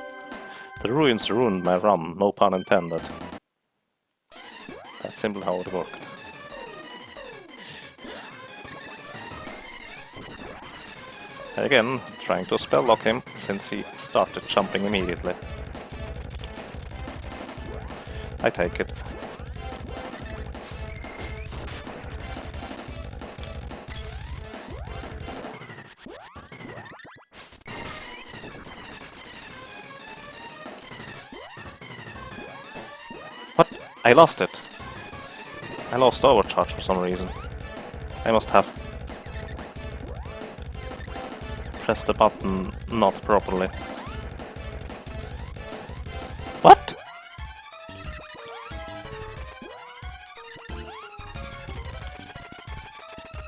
The ruins ruined my run, no pun intended. That's simply how it worked. Again, trying to spell lock him, since he started jumping immediately. I take it. What? I lost it. I lost overcharge for some reason. I must have pressed the button not properly. What?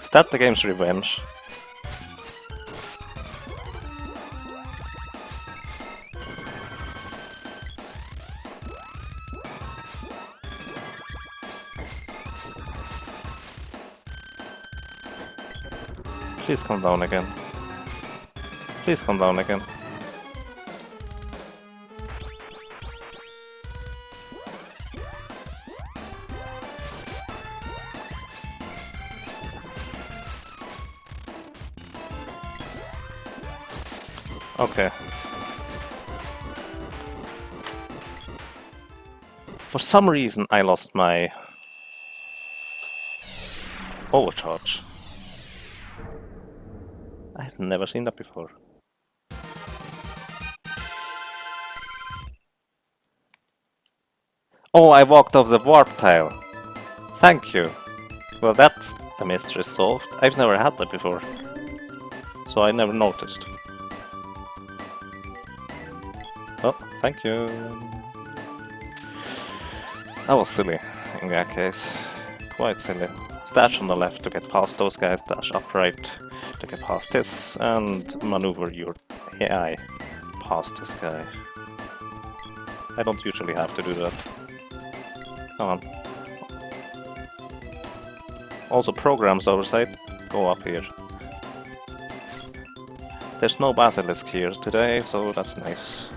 Is that the game's revenge? Please come down again. Please come down again. Okay. For some reason I lost my overcharge. I've never seen that before. Oh, I walked off the warp tile. Thank you. Well, that's a mystery solved. I've never had that before. So I never noticed. Oh, thank you. That was silly in that case. Quite silly. Dash on the left to get past those guys, dash upright to get past this, and maneuver your AI past this guy. I don't usually have to do that. Come on. Also, programs oversight, go up here. There's no basilisk here today, so that's nice.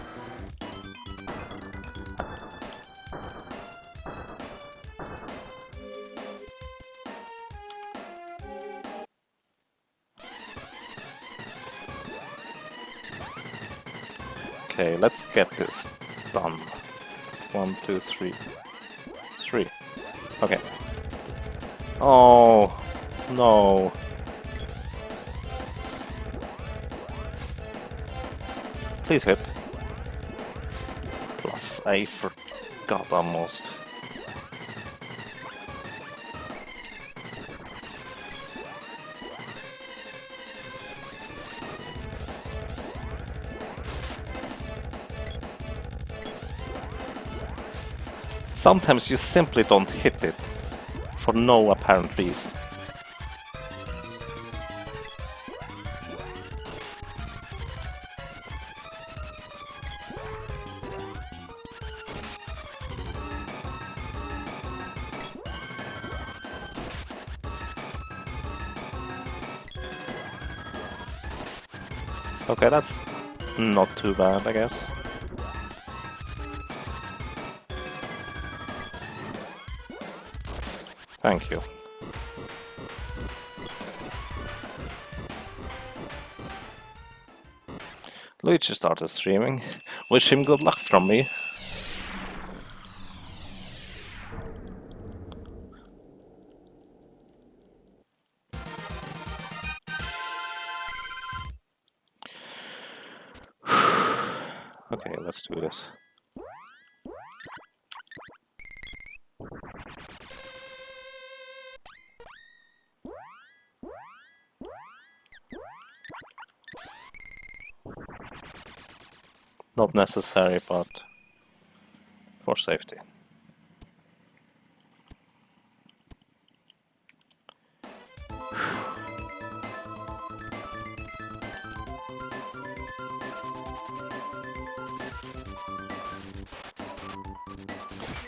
Okay, let's get this done. 1, 2, 3. 3. Okay. Oh, no. Please hit. Plus, I forgot almost. Sometimes you simply don't hit it for no apparent reason. Okay, that's not too bad, I guess. Thank you. Luigi started streaming. Wish him good luck from me. Okay, let's do this. Not necessary, but for safety.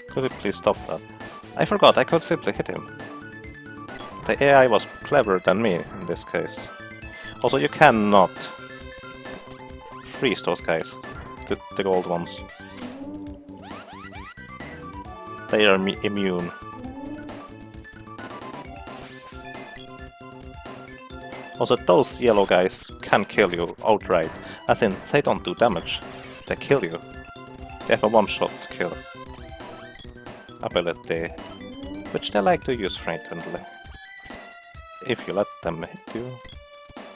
Could you please stop that? I forgot, I could simply hit him. The AI was cleverer than me in this case. Also, you cannot freeze those guys, the gold ones. They are immune. Also, those yellow guys can kill you outright, as in, they don't do damage, they kill you. They have a one-shot kill ability, which they like to use frequently. If you let them hit you.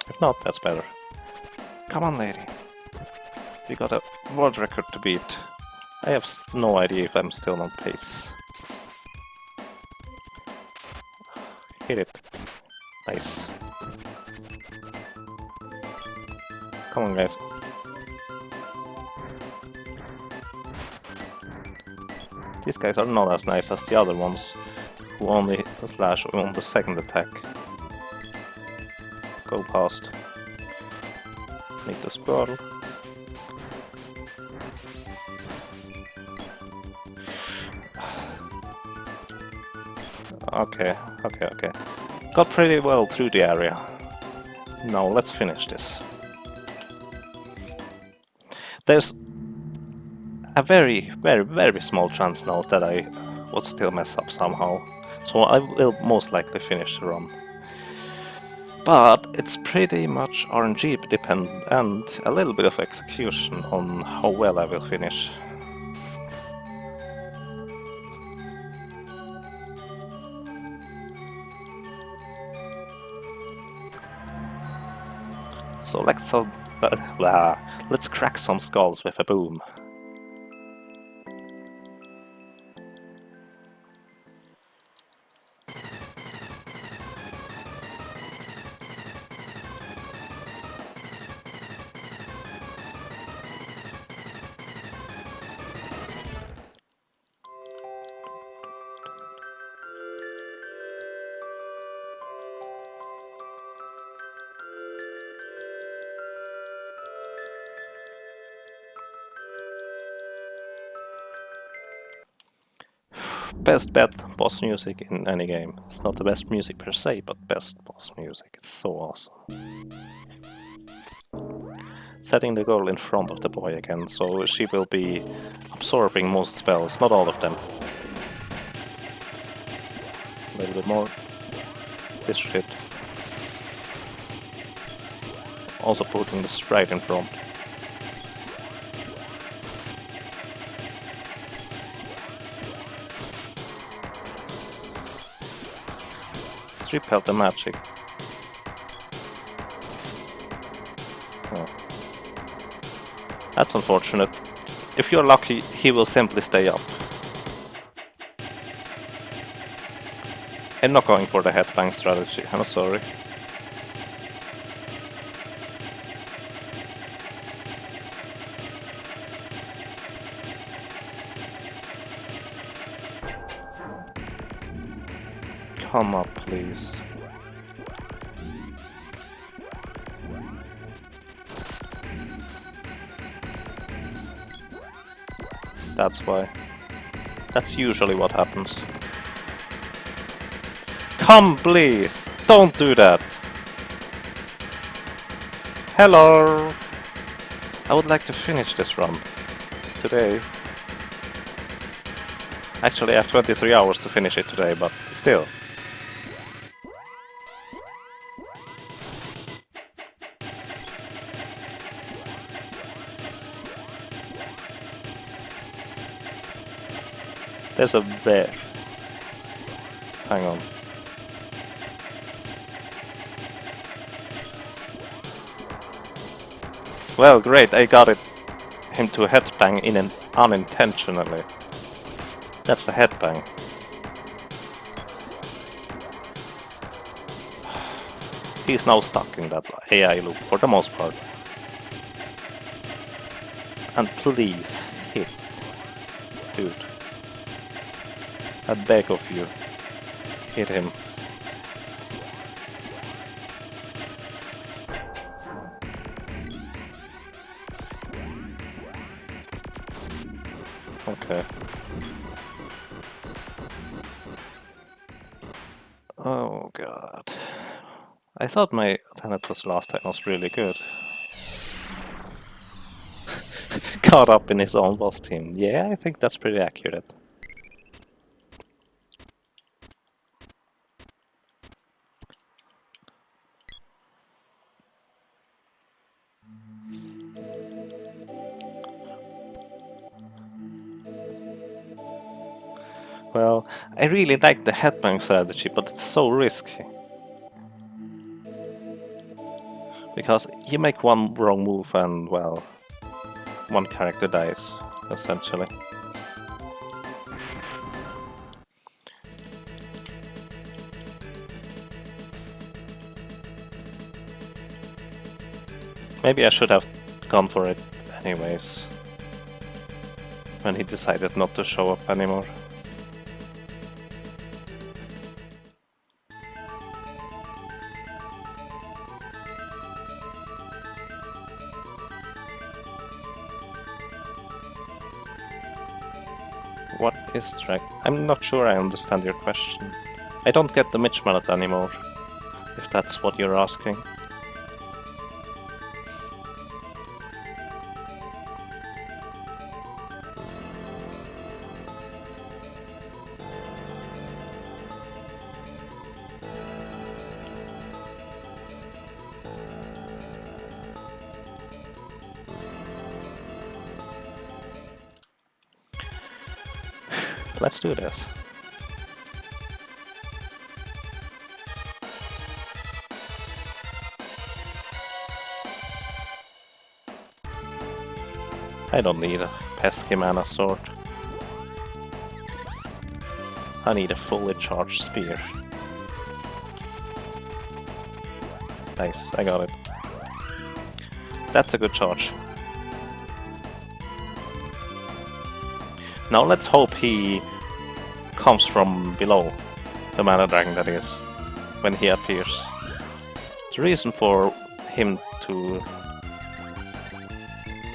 If not, that's better. Come on, lady. We got a world record to beat. I have no idea if I'm still on pace. Hit it. Nice. Come on, guys. These guys are not as nice as the other ones, who only slash on the second attack. Go past. Need the spell. Okay. Got pretty well through the area. Now let's finish this. There's a very small chance now that I would still mess up somehow, so I will most likely finish the run. But it's pretty much RNG dependent and a little bit of execution on how well I will finish. So let's crack some skulls with a boom. Best bet boss music in any game. It's not the best music per se, but best boss music. It's so awesome. Setting the girl in front of the boy again, so she will be absorbing most spells, not all of them. A little bit more. This should hit. Also putting the sprite in front. repelled the magic. Oh. That's unfortunate. If you're lucky, he will simply stay up. I'm not going for the headbang strategy, I'm sorry. Come up, please. That's why. That's usually what happens. Come, please! Don't do that! Hello! I would like to finish this run. Today. Actually, I have 23 hours to finish it today, but still. There's a bear. Hang on. Well, great, I got him to headbang in unintentionally. That's the headbang. He's now stuck in that AI loop for the most part. And please, hit. Dude. I beg of you. Hit him. Okay. Oh god. I thought my Thanatos last time was really good. Caught up in his own boss team. Yeah, I think that's pretty accurate. Well, I really like the headbang strategy, but it's so risky. Because you make one wrong move and, well, one character dies, essentially. Maybe I should have gone for it anyways, when he decided not to show up anymore. What is track? I'm not sure I understand your question. I don't get the Mitch mallet anymore, if that's what you're asking. Let's do this. I don't need a pesky mana sword. I need a fully charged spear. Nice, I got it. That's a good charge. Now let's hope he comes from below, the mana dragon that is, when he appears. The reason for him to...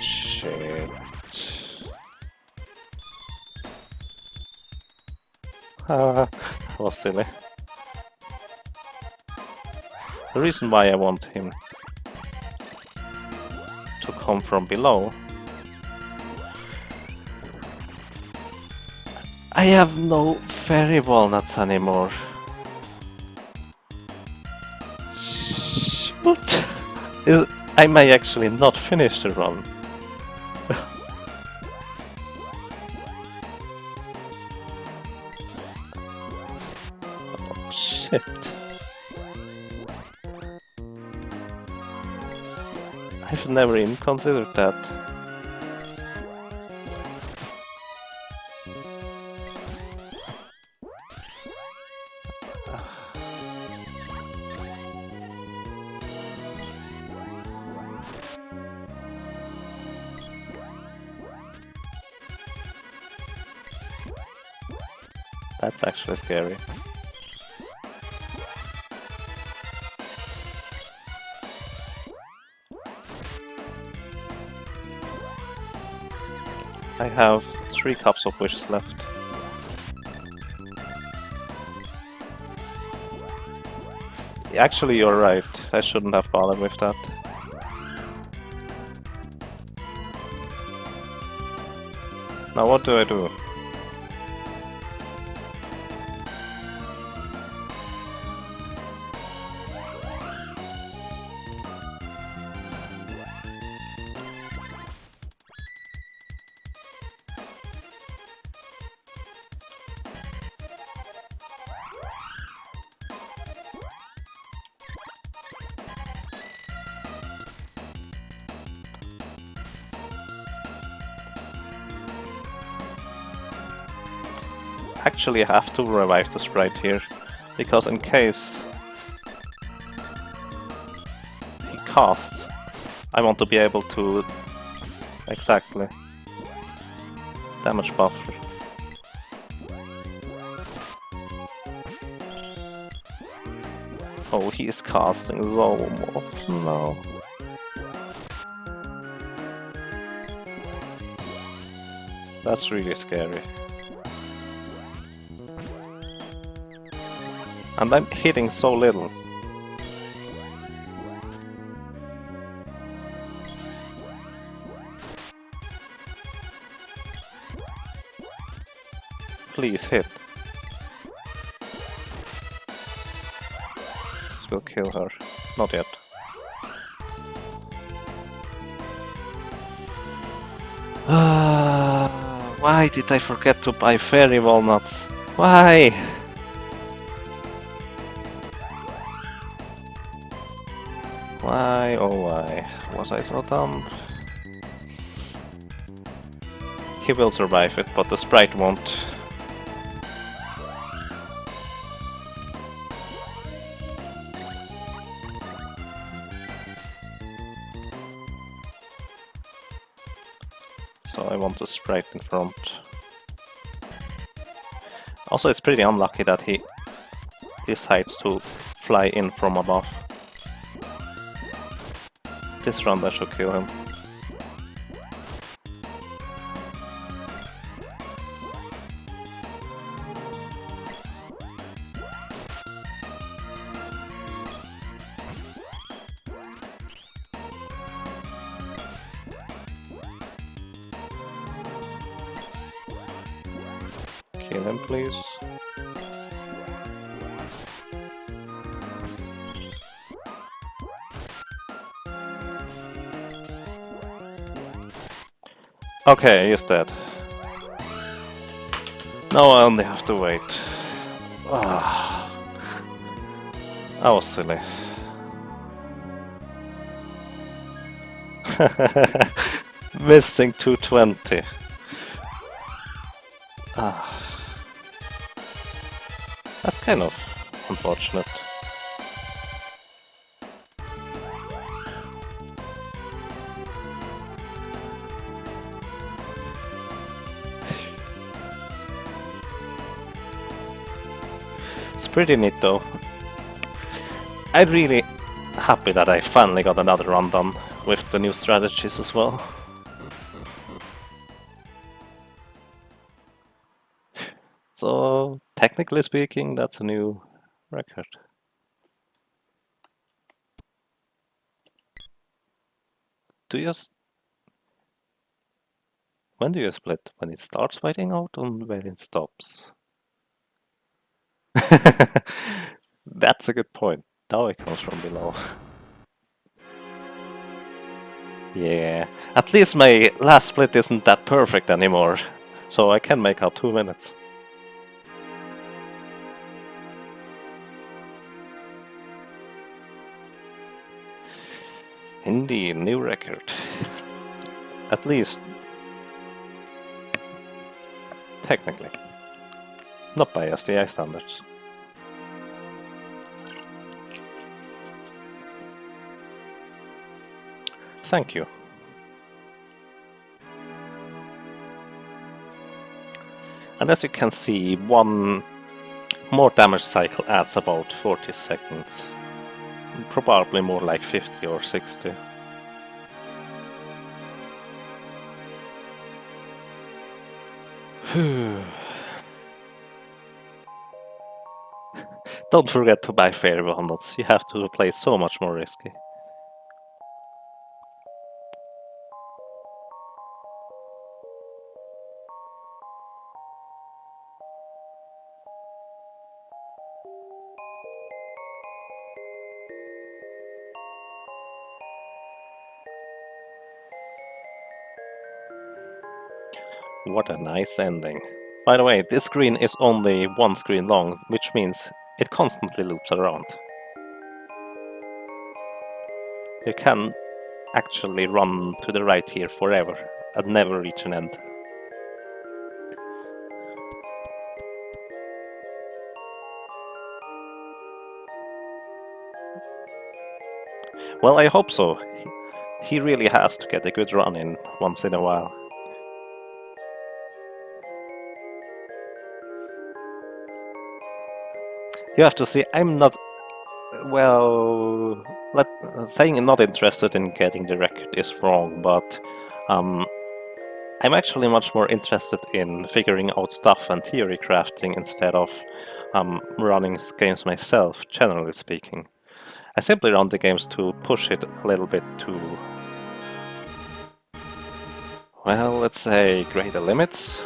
Shit... that was silly. The reason why I want him to come from below... I have no fairy walnuts anymore. Shoot! I may actually not finish the run. Oh, shit. I've never even considered that. That's actually scary. I have 3 cups of wishes left. Actually, you're right. I shouldn't have bothered with that. Now what do I do? Actually, I have to revive the sprite here, because in case he casts, I want to be able to... Exactly. Damage buffer. Oh, he is casting so often now. That's really scary. And I'm hitting so little. Please hit. This will kill her. Not yet. Why did I forget to buy fairy walnuts? Why? Why, oh why? Was I so dumb? He will survive it, but the sprite won't. So I want the sprite in front. Also, it's pretty unlucky that he decides to fly in from above. This round I should kill him. Kill him, please. Okay, he's dead. Now I only have to wait. Ah, that was silly. Missing 220. Ah. That's kind of unfortunate. It's pretty neat though. I'm really happy that I finally got another run done with the new strategies as well. So, technically speaking, that's a new record. Do you... When do you split? When it starts fighting out or when it stops? That's a good point. Now it comes from below. Yeah, at least my last split isn't that perfect anymore, so I can make out 2 minutes. Indeed, new record. At least technically. Not by SDI standards. Thank you. And as you can see, one more damage cycle adds about 40 seconds. Probably more like 50 or 60. Don't forget to buy fairy bundles, you have to play so much more risky. What a nice ending. By the way, this screen is only one screen long, which means it constantly loops around. You can actually run to the right here forever and never reach an end. Well, I hope so. He really has to get a good run in once in a while. You have to see, I'm not... Well... saying I'm not interested in getting the record is wrong, but... I'm actually much more interested in figuring out stuff and theory crafting instead of running games myself, generally speaking. I simply run the games to push it a little bit to... well, let's say greater limits.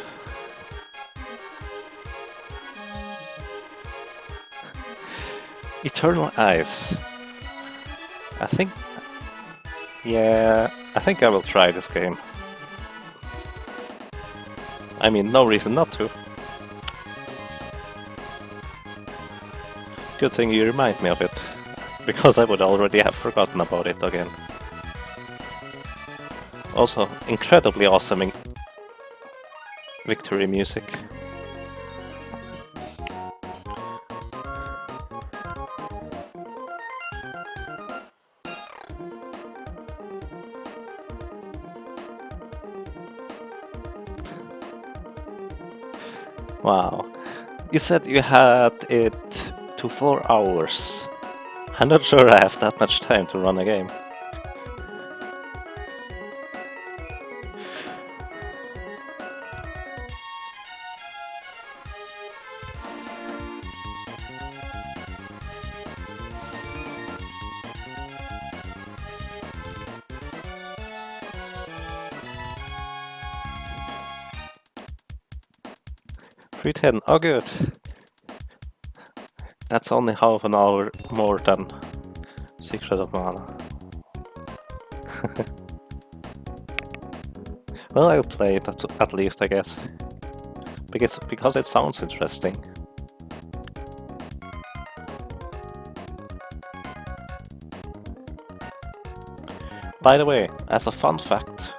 Eternal Eyes. I think... yeah, I think I will try this game. I mean, no reason not to. Good thing you remind me of it, because I would already have forgotten about it again. Also, incredibly awesome victory music. Wow. You said you had it to 4 hours. I'm not sure I have that much time to run a game. $310, oh good. That's only half an hour more than Secret of Mana. Well, I'll play it at least, I guess. Because it sounds interesting. By the way, as a fun fact,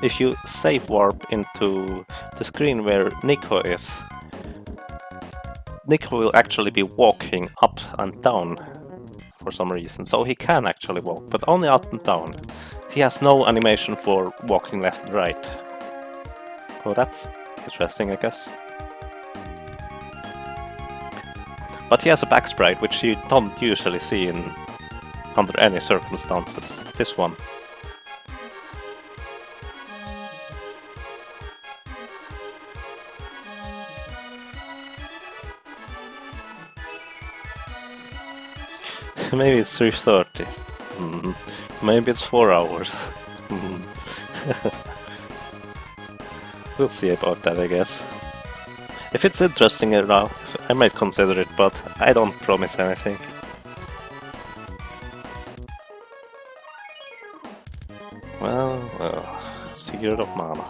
if you save warp into the screen where Nico is, Nico will actually be walking up and down for some reason, so he can actually walk, but only up and down. He has no animation for walking left and right. Oh, that's interesting, I guess. But he has a back sprite, which you don't usually see under any circumstances. This one. Maybe it's 3:30. Maybe it's 4 hours. We'll see about that, I guess. If it's interesting enough, I might consider it, but I don't promise anything. Well, Secret of Mana.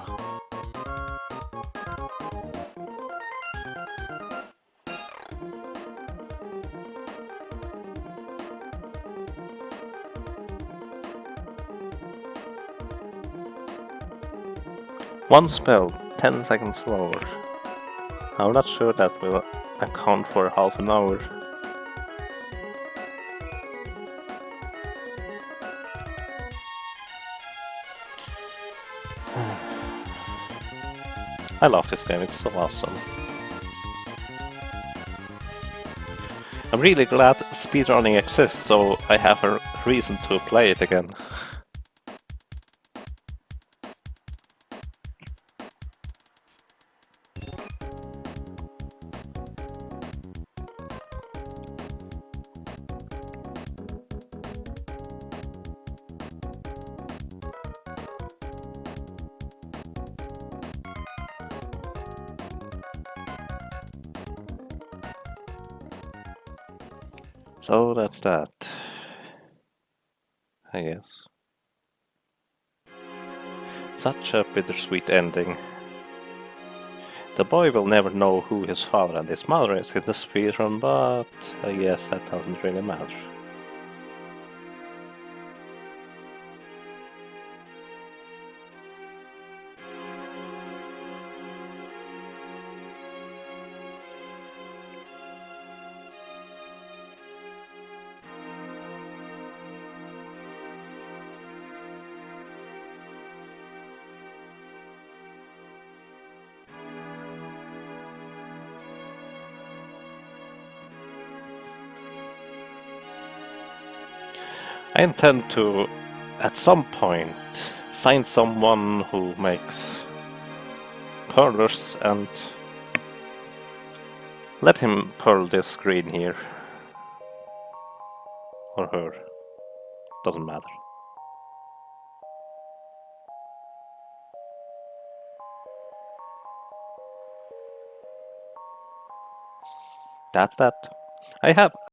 One spell, 10 seconds slower. I'm not sure that will account for half an hour. I love this game, it's so awesome. I'm really glad speedrunning exists, so I have a reason to play it again. So that's that, I guess. Such a bittersweet ending. The boy will never know who his father and his mother is in the speedrun, but I guess that doesn't really matter. I intend to, at some point, find someone who makes pearlers and let him pearl this screen here. Or her. Doesn't matter. That's that. I have